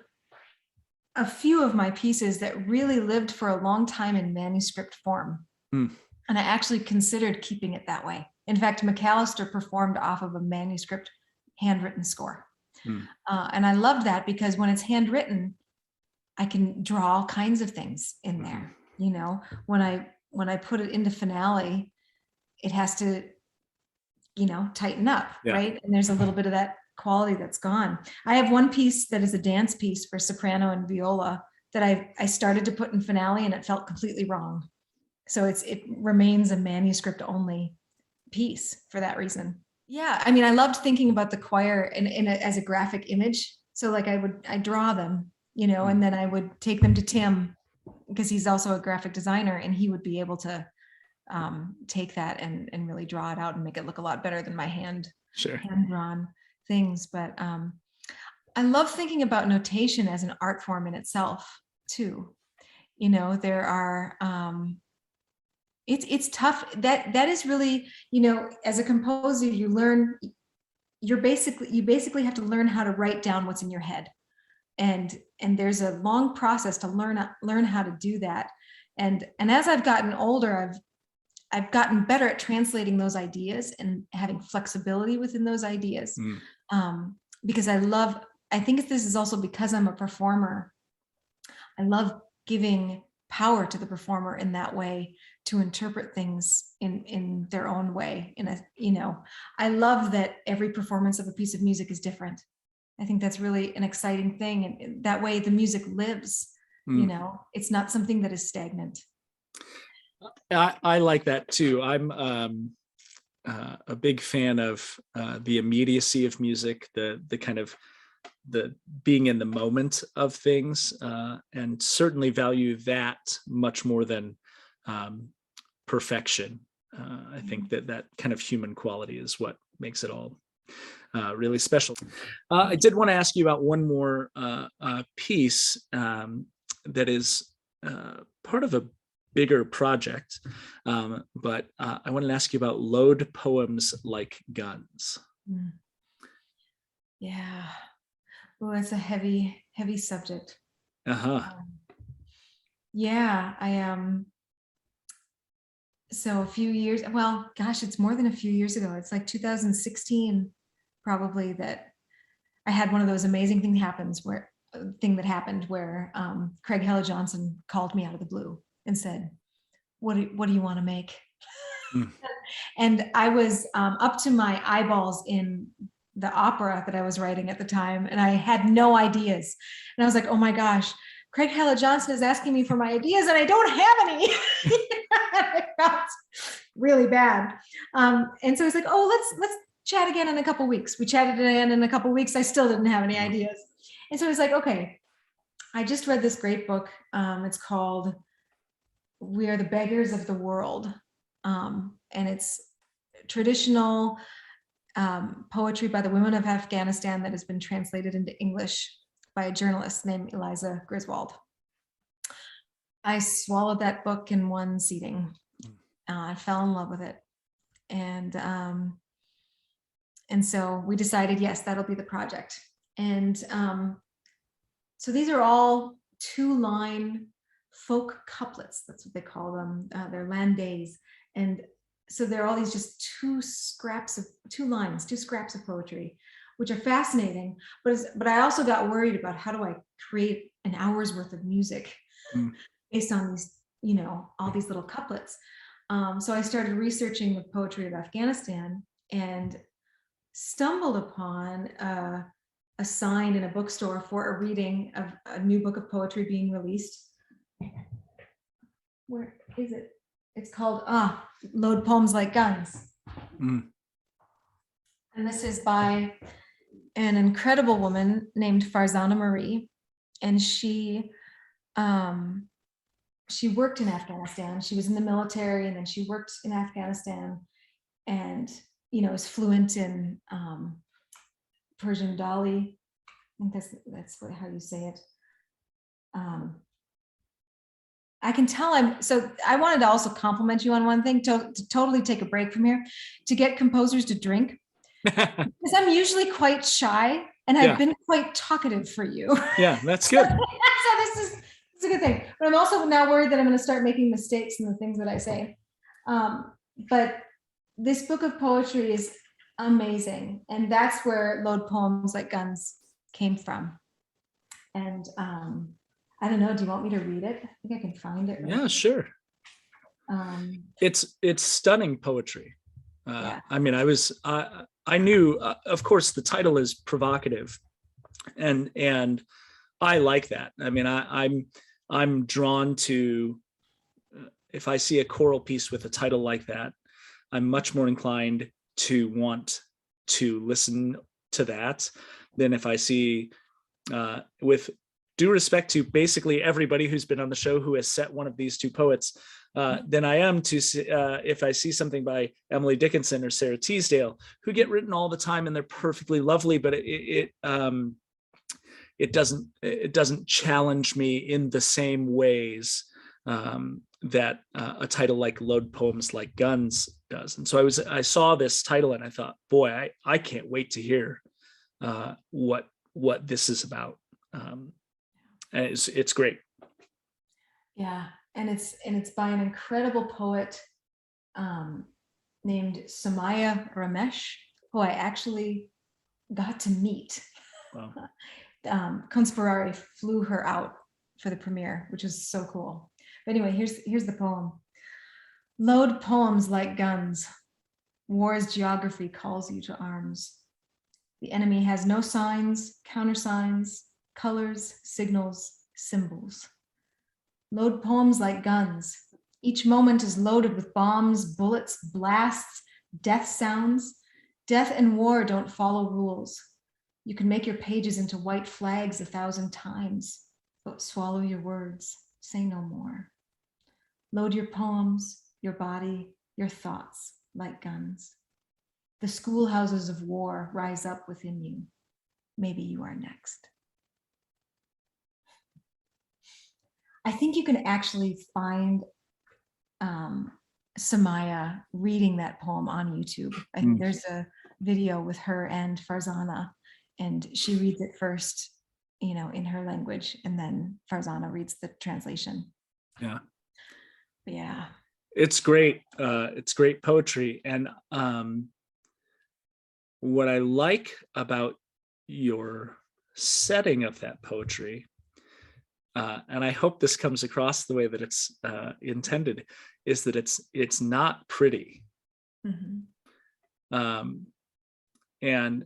Speaker 2: a few of my pieces that really lived for a long time in manuscript form. And I actually considered keeping it that way. In fact, McAllister performed off of a manuscript handwritten score. And I loved that because when it's handwritten, I can draw all kinds of things in there. When I put it into finale, it has to, tighten up, right? And there's a little bit of that quality that's gone. I have one piece that is a dance piece for soprano and viola that I started to put in finale and it felt completely wrong. So it remains a manuscript only piece for that reason. Yeah, I mean, I loved thinking about the choir as a graphic image. So like I draw them, and then I would take them to Tim because he's also a graphic designer, and he would be able to take that and really draw it out and make it look a lot better than my hand drawn things. But I love thinking about notation as an art form in itself too. There are it's tough. That is really, as a composer, you basically have to learn how to write down what's in your head. And there's a long process to learn how to do that. And as I've gotten older, I've gotten better at translating those ideas and having flexibility within those ideas. Because I think this is also because I'm a performer. I love giving power to the performer in that way to interpret things in their own way. I love that every performance of a piece of music is different. I think that's really an exciting thing. And that way the music lives, it's not something that is stagnant.
Speaker 1: I like that too. I'm a big fan of the immediacy of music, the kind of the being in the moment of things, and certainly value that much more than perfection. I think that kind of human quality is what makes it all really special. I did want to ask you about one more piece that is part of a bigger project, but I wanted to ask you about Load Poems Like Guns.
Speaker 2: Yeah. Oh, it's a heavy subject. Yeah, so a few years, well, gosh, it's more than a few years ago. It's like 2016, probably, that I had one of those amazing thing that happened where Craig Hella Johnson called me out of the blue and said, what do you want to make? And I was up to my eyeballs in the opera that I was writing at the time, and I had no ideas. And I was like, oh my gosh, Craig Hella Johnson is asking me for my ideas and I don't have any. I felt really bad. And so he's like, oh, let's chat again in a couple of weeks. We chatted again in a couple of weeks. I still didn't have any ideas. And so he's like, okay, I just read this great book. It's called We Are the Beggars of the World. And it's traditional poetry by the women of Afghanistan that has been translated into English by a journalist named Eliza Griswold. I swallowed that book in one sitting. I fell in love with it. And so we decided, yes, that'll be the project. And so these are all 2-line folk couplets. That's what they call them. They're landés. And so there are all these just two scraps of poetry, which are fascinating. But I also got worried about how do I create an hour's worth of music based on these, all these little couplets. So I started researching the poetry of Afghanistan and stumbled upon a sign in a bookstore for a reading of a new book of poetry being released. Where is it? It's called Load Poems Like Guns. And this is by an incredible woman named Farzana Marie. And she worked in Afghanistan. She was in the military, and then she worked in Afghanistan, and is fluent in Persian Dali. I think that's how you say it. I can tell so I wanted to also compliment you on one thing, to totally take a break from here, to get composers to drink. Because I'm usually quite shy, and I've been quite talkative for you.
Speaker 1: Yeah, that's good.
Speaker 2: So it's a good thing. But I'm also now worried that I'm going to start making mistakes in the things that I say. But this book of poetry is amazing. And that's where Load Poems Like Guns came from. And I don't know, do you want me to read it? I think I can find it. Right?
Speaker 1: Yeah, sure. It's stunning poetry.
Speaker 2: Yeah.
Speaker 1: I mean, I knew, of course, the title is provocative, and I like that. I mean, I'm drawn to, if I see a choral piece with a title like that, I'm much more inclined to want to listen to that than if I see, with due respect to basically everybody who's been on the show who has set one of these two poets, than I am to if I see something by Emily Dickinson or Sarah Teasdale, who get written all the time and they're perfectly lovely, but it doesn't challenge me in the same ways that a title like Load Poems Like Guns does. And so I saw this title and I thought, boy, I can't wait to hear what this is about. And it's great.
Speaker 2: Yeah, and it's by an incredible poet named Samaya Ramesh, who I actually got to meet. Wow. Conspirari flew her out for the premiere, which is so cool. But anyway, here's the poem. Load poems like guns. War's geography calls you to arms. The enemy has no signs, countersigns, colors, signals, symbols. Load poems like guns. Each moment is loaded with bombs, bullets, blasts, death sounds. Death and war don't follow rules. You can make your pages into white flags 1,000 times, but swallow your words, say no more. Load your poems, your body, your thoughts like guns. The schoolhouses of war rise up within you. Maybe you are next. I think you can actually find Samaya reading that poem on YouTube. I think there's a video with her and Farzana, and she reads it first, in her language, and then Farzana reads the translation.
Speaker 1: Yeah.
Speaker 2: Yeah.
Speaker 1: It's great. It's great poetry. And what I like about your setting of that poetry, and I hope this comes across the way that it's intended, is that it's not pretty. Mm-hmm. And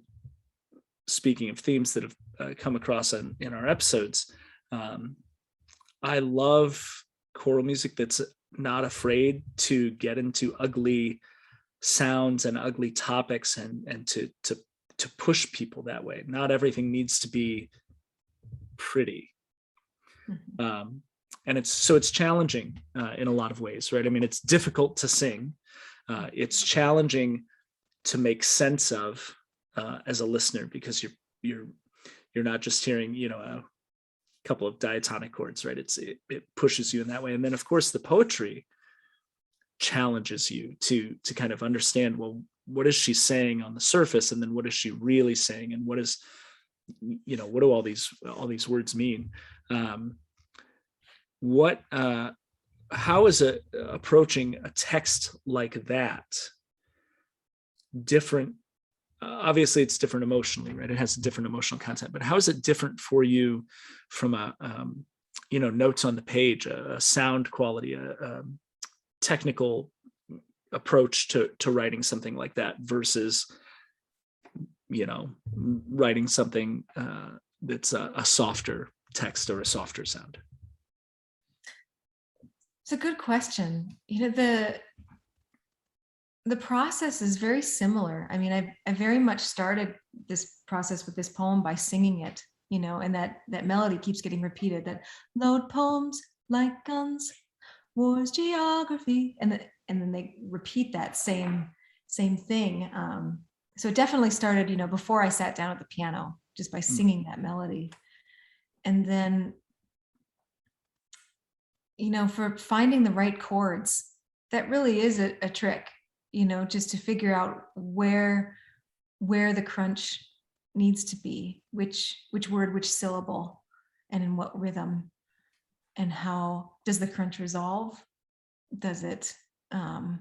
Speaker 1: speaking of themes that have come across in our episodes, I love choral music that's not afraid to get into ugly sounds and ugly topics and to push people that way. Not everything needs to be pretty. Mm-hmm. And it's challenging in a lot of ways, right? I mean, it's difficult to sing. It's challenging to make sense of as a listener, because you're not just hearing, a couple of diatonic chords, right? It pushes you in that way. And then of course the poetry challenges you to kind of understand, well, what is she saying on the surface? And then what is she really saying? And what do all these words mean? How is approaching a text like that different? Obviously it's different emotionally, right? It has a different emotional content, but how is it different for you from a, notes on the page, a sound quality, a technical approach to writing something like that versus, writing something that's a softer text or a softer sound?
Speaker 2: It's a good question. The process is very similar. I mean, I very much started this process with this poem by singing it, and that melody keeps getting repeated, that load poems like guns, war's geography. And then they repeat that same thing. So it definitely started, before I sat down at the piano, just by singing that melody. And then, for finding the right chords, that really is a trick. Just to figure out where the crunch needs to be, which word, which syllable, and in what rhythm, and how does the crunch resolve? Does it, how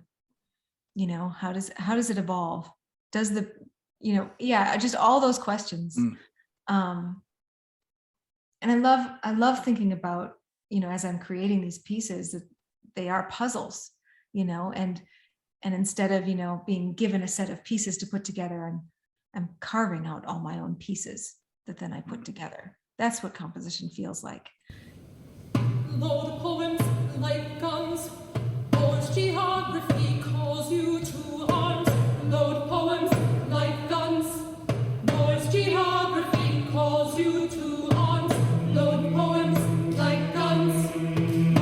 Speaker 2: does it evolve? Does the, just all those questions. And I love thinking about, as I'm creating these pieces, that they are puzzles, and instead of, being given a set of pieces to put together, I'm carving out all my own pieces that then I put together. That's what composition feels like.
Speaker 3: Load poems like guns, War's geography calls you to arms. Load poems like guns, War's geography calls you to arms. Load poems like guns,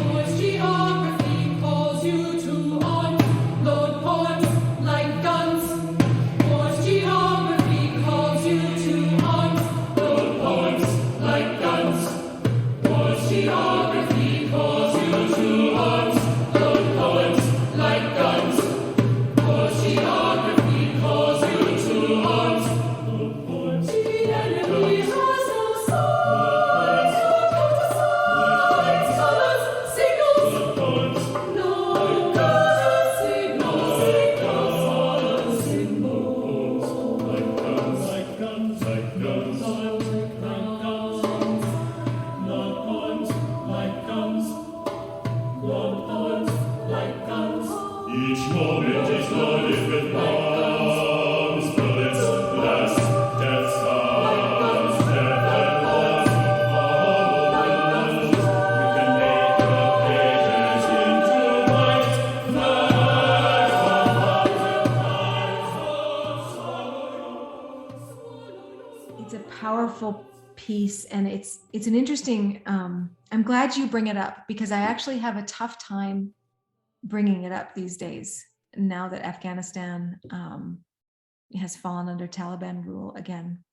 Speaker 3: War's geography calls you to arms. Load poems like guns, War's geography calls you to arms. Load poems like guns, War's geography calls you to arms. Load poems like guns.
Speaker 2: powerful piece, and it's an interesting, I'm glad you bring it up, because I actually have a tough time bringing it up these days, now that Afghanistan has fallen under Taliban rule again.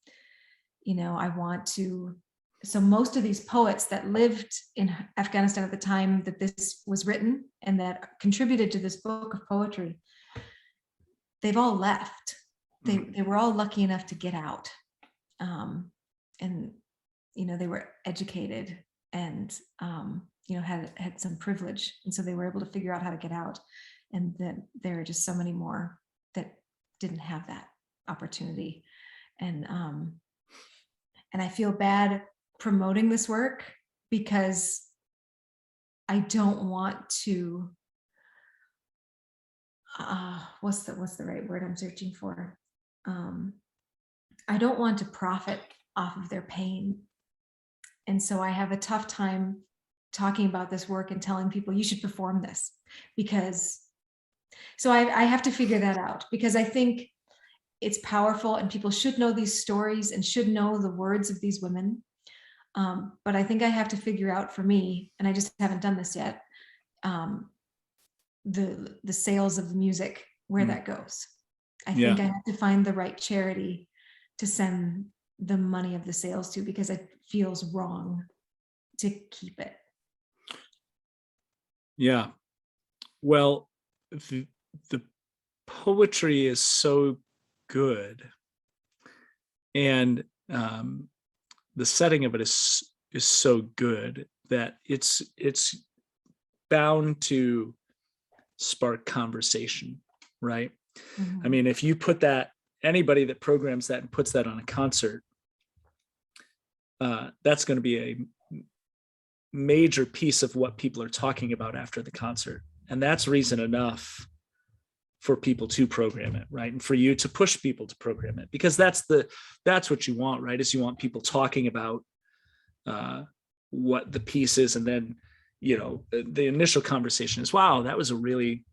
Speaker 2: I want to, so most of these poets that lived in Afghanistan at the time that this was written and that contributed to this book of poetry, they've all left. They were all lucky enough to get out. And, they were educated and, had some privilege. And so they were able to figure out how to get out. And then there are just so many more that didn't have that opportunity. And I feel bad promoting this work because I don't want to, what's the right word I'm searching for? I don't want to profit off of their pain. And so I have a tough time talking about this work and telling people you should perform this, because, so I have to figure that out, because I think it's powerful and people should know these stories and should know the words of these women. But I think I have to figure out for me, and I just haven't done this yet, the sales of the music, where that goes. I think I have to find the right charity to send the money of the sales to, because it feels wrong to keep it. Yeah.
Speaker 1: Well, the poetry is so good, and the setting of it is so good that it's bound to spark conversation, right?
Speaker 2: Mhm.
Speaker 1: I mean, if you put that, anybody that programs that and puts that on a concert, that's going to be a major piece of what people are talking about after the concert. And that's reason enough for people to program it, right? And for you to push people to program it, because that's what you want, right? Is you want people talking about what the piece is. And then, the initial conversation is, wow, that was a really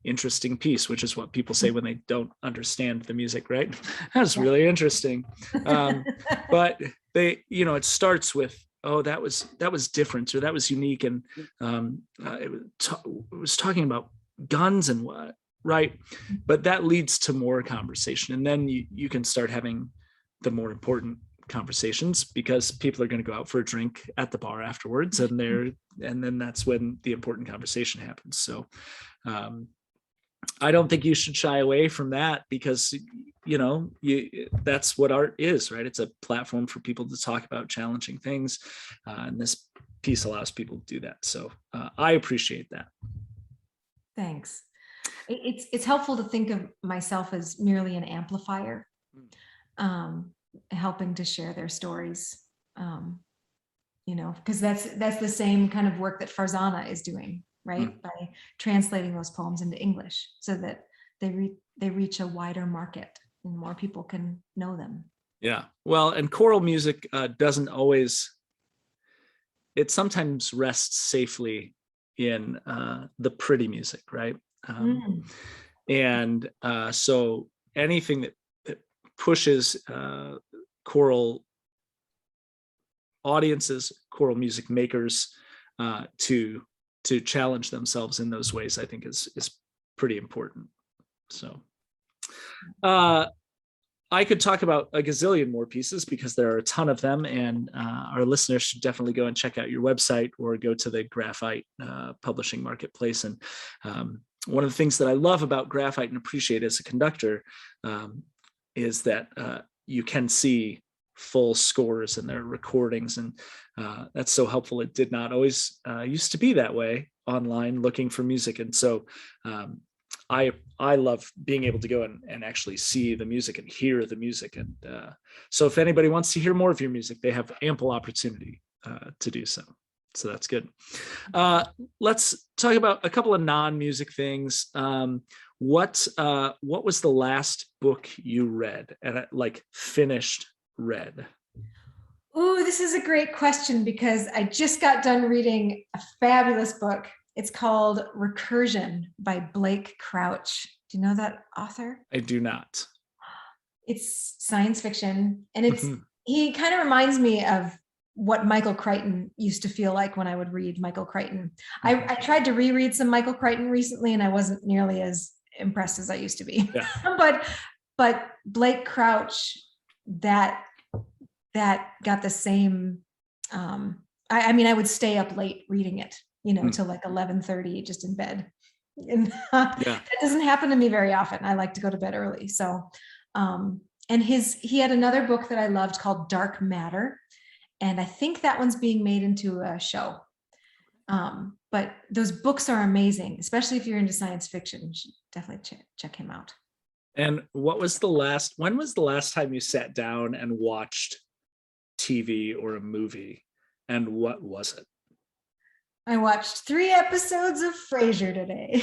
Speaker 1: interesting piece, which is what people say when they don't understand the music, right? That's really interesting. But they, it starts with, oh, that was different, or that was unique. And it was talking about guns and what, right? But that leads to more conversation. And then you can start having the more important conversations, because people are going to go out for a drink at the bar afterwards, and then that's when the important conversation happens. So I don't think you should shy away from that, because that's what art is, right? It's a platform for people to talk about challenging things, and this piece allows people to do that. So I appreciate that.
Speaker 2: Thanks. It's helpful to think of myself as merely an amplifier, helping to share their stories, because that's the same kind of work that Farzana is doing, right? By translating those poems into English so that they reach a wider market and more people can know them.
Speaker 1: Yeah. Well, and choral music doesn't always, it sometimes rests safely in the pretty music, right? And so anything that pushes choral audiences, choral music makers to challenge themselves in those ways, I think is pretty important. So I could talk about a gazillion more pieces, because there are a ton of them, and our listeners should definitely go and check out your website or go to the Graphite publishing marketplace. And one of the things that I love about Graphite and appreciate as a conductor is that you can see full scores and their recordings, and that's so helpful. It did not always used to be that way online looking for music, and so I love being able to go and actually see the music and hear the music. And so if anybody wants to hear more of your music, they have ample opportunity to do so. So that's good. Let's talk about a couple of non-music things. What was the last book you read, and finished read?
Speaker 2: Oh, this is a great question, because I just got done reading a fabulous book. It's called Recursion by Blake Crouch. Do you know that author?
Speaker 1: I do not.
Speaker 2: It's science fiction, and he kind of reminds me of what Michael Crichton used to feel like when I would read Michael Crichton. I tried to reread some Michael Crichton recently, and I wasn't nearly as impressed as I used to be.
Speaker 1: Yeah.
Speaker 2: but Blake Crouch, that got the same. I mean, I would stay up late reading it, till like 11:30, just in bed. And that doesn't happen to me very often. I like to go to bed early. So, and he had another book that I loved called Dark Matter. And I think that one's being made into a show. But those books are amazing, especially if you're into science fiction. You should definitely check him out.
Speaker 1: And when was the last time you sat down and watched TV or a movie? And what was it?
Speaker 2: I watched 3 episodes of Frasier today.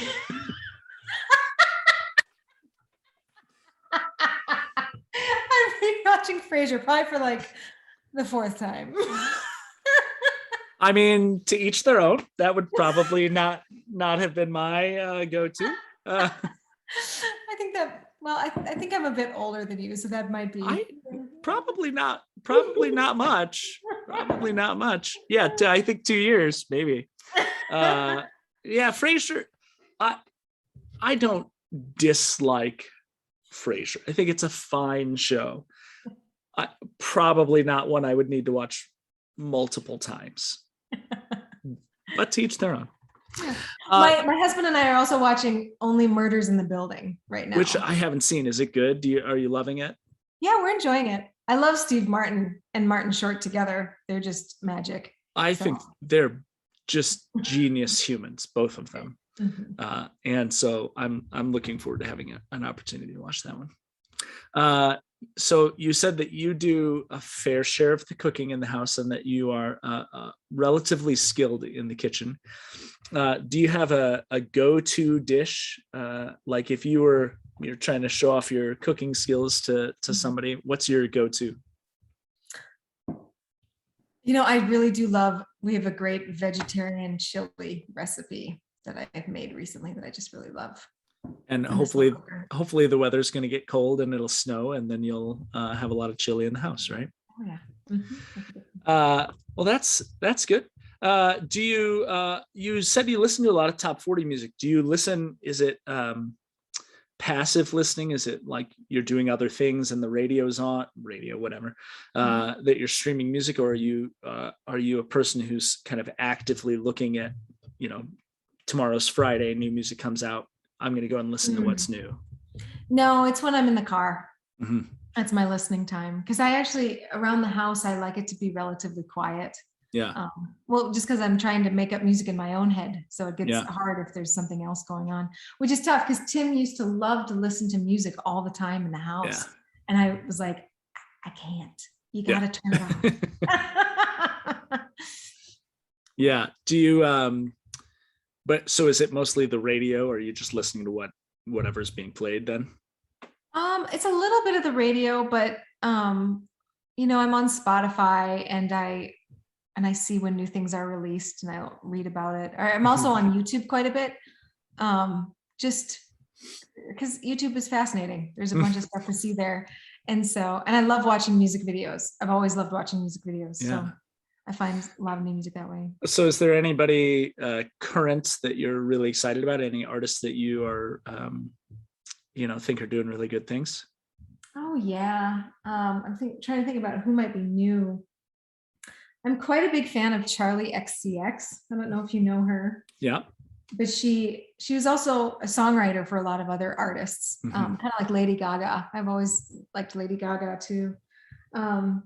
Speaker 2: I've been watching Frasier probably for like the 4th time.
Speaker 1: I mean, to each their own. That would probably not have been my go-to.
Speaker 2: I think I'm a bit older than you, so that might be.
Speaker 1: Probably not much. Probably not much. Yeah, I think 2 years, maybe. Frasier. I don't dislike Frasier. I think it's a fine show. Probably not one I would need to watch multiple times. But to each their own.
Speaker 2: My husband and I are also watching Only Murders in the Building right now,
Speaker 1: which I haven't seen. Is it good? Are you loving it?
Speaker 2: Yeah, we're enjoying it. I love Steve Martin and Martin Short together. They're just magic.
Speaker 1: I think they're just genius humans, both of them.
Speaker 2: Mm-hmm.
Speaker 1: And so I'm looking forward to having an opportunity to watch that one. So you said that you do a fair share of the cooking in the house and that you are relatively skilled in the kitchen. Do you have a go-to dish? Like if you're trying to show off your cooking skills to somebody, what's your go-to?
Speaker 2: I really do love, we have a great vegetarian chili recipe that I've made recently that I just really love.
Speaker 1: And hopefully the weather's going to get cold and it'll snow, and then you'll have a lot of chili in the house, right?
Speaker 2: Oh yeah. Mm-hmm.
Speaker 1: Well, that's good. Do you said you listen to a lot of top 40 music. Do you listen? Is it passive listening? Is it like you're doing other things and the radio's on, whatever, that you're streaming music, or are you a person who's kind of actively looking at, tomorrow's Friday, new music comes out, I'm going to go and listen to what's new? No,
Speaker 2: it's when I'm in the car.
Speaker 1: Mm-hmm.
Speaker 2: That's my listening time. Because I actually, around the house, I like it to be relatively quiet.
Speaker 1: Yeah.
Speaker 2: Well, just because I'm trying to make up music in my own head. So it gets hard if there's something else going on, which is tough because Tim used to love to listen to music all the time in the house. Yeah. And I was like, I can't. You got to turn it off.
Speaker 1: Yeah. Do you, but so is it mostly the radio, or are you just listening to whatever's being played then?
Speaker 2: It's a little bit of the radio, but I'm on Spotify and I see when new things are released and I'll read about it. I'm also on YouTube quite a bit. Just because YouTube is fascinating. There's a bunch of stuff to see there. And I love watching music videos. I've always loved watching music videos. Yeah. So I find a lot of new music that way. So
Speaker 1: is there anybody current that you're really excited about? Any artists that you are, think are doing really good things? Oh yeah. I'm trying to think about who might be new. I'm quite a big fan of Charlie XCX. I don't know if you know her. Yeah. But she was also a songwriter for a lot of other artists, kind of like Lady Gaga. I've always liked Lady Gaga too. I'm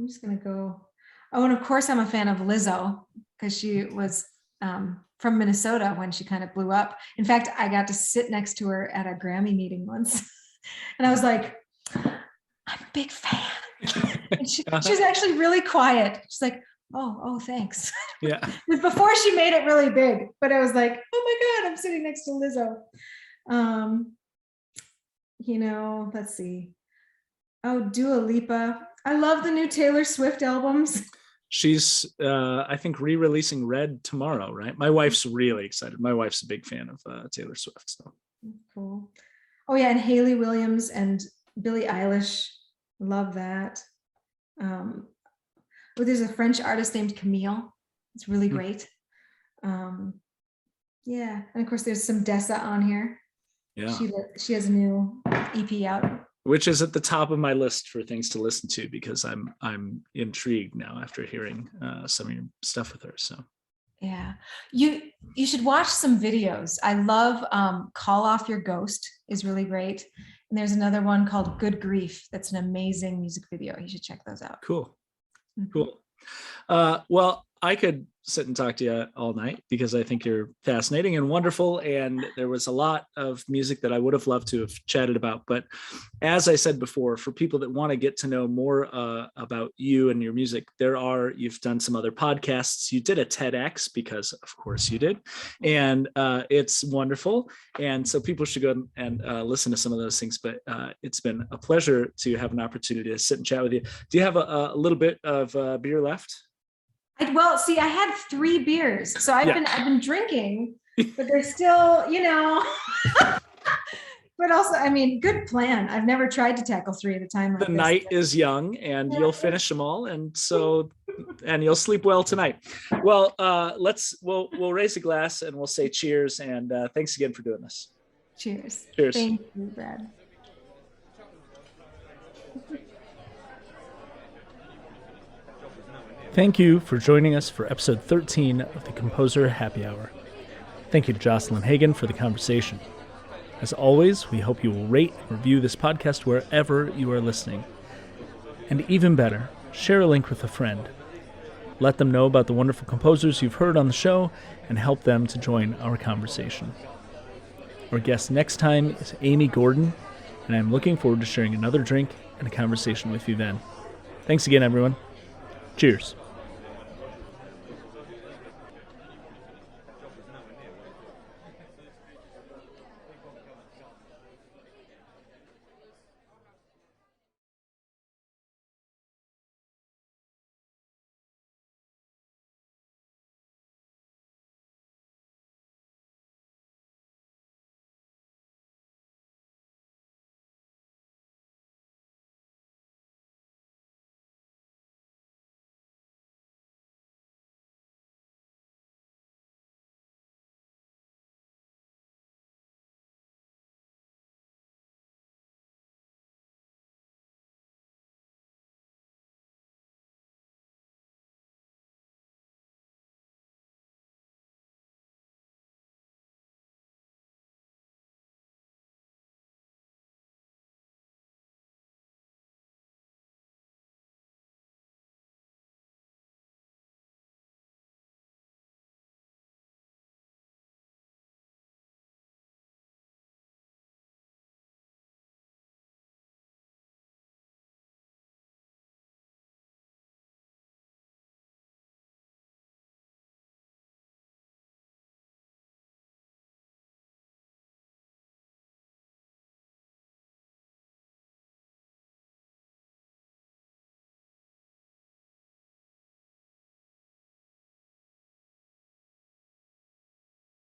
Speaker 1: just gonna go. Oh, and of course I'm a fan of Lizzo because she was from Minnesota when she kind of blew up. In fact, I got to sit next to her at a Grammy meeting once, and I was like, I'm a big fan. And she was actually really quiet. She's like, oh, thanks. Yeah. Before she made it really big, but I was like, oh my God, I'm sitting next to Lizzo. Let's see. Oh, Dua Lipa. I love the new Taylor Swift albums. She's, I think, re-releasing Red tomorrow, right? My wife's really excited. My wife's a big fan of Taylor Swift. So cool. Oh yeah, and Hayley Williams and Billie Eilish. Love that.
Speaker 2: But there's a French artist named Camille. It's really great. Yeah, and of course there's some Dessa on here.
Speaker 1: Yeah.
Speaker 2: She has a new EP out,
Speaker 1: which is at the top of my list for things to listen to, because I'm intrigued now after hearing some of your stuff with her. So
Speaker 2: yeah, you should watch some videos. I love Call Off Your Ghost is really great, and there's another one called Good Grief that's an amazing music video. You should check those out.
Speaker 1: Cool. Well, I could sit and talk to you all night, because I think you're fascinating and wonderful. And there was a lot of music that I would have loved to have chatted about. But as I said before, for people that want to get to know more about you and your music, you've done some other podcasts. You did a TEDx, because of course you did. And it's wonderful. And so people should go and listen to some of those things. But it's been a pleasure to have an opportunity to sit and chat with you. Do you have a little bit of beer left?
Speaker 2: Well, see, I had 3 beers, so I've been drinking, but they're still, but also, I mean, good plan. I've never tried to tackle 3 at a time. Like
Speaker 1: the night is young, and you'll finish them all, and you'll sleep well tonight. Well, we'll raise a glass and we'll say cheers, and thanks again for doing this.
Speaker 2: Cheers.
Speaker 1: Cheers.
Speaker 2: Thank you, Brad.
Speaker 1: Thank you for joining us for episode 13 of the Composer Happy Hour. Thank you to Jocelyn Hagen for the conversation. As always, we hope you will rate and review this podcast wherever you are listening. And even better, share a link with a friend. Let them know about the wonderful composers you've heard on the show and help them to join our conversation. Our guest next time is Amy Gordon, and I'm looking forward to sharing another drink and a conversation with you then. Thanks again, everyone. Cheers.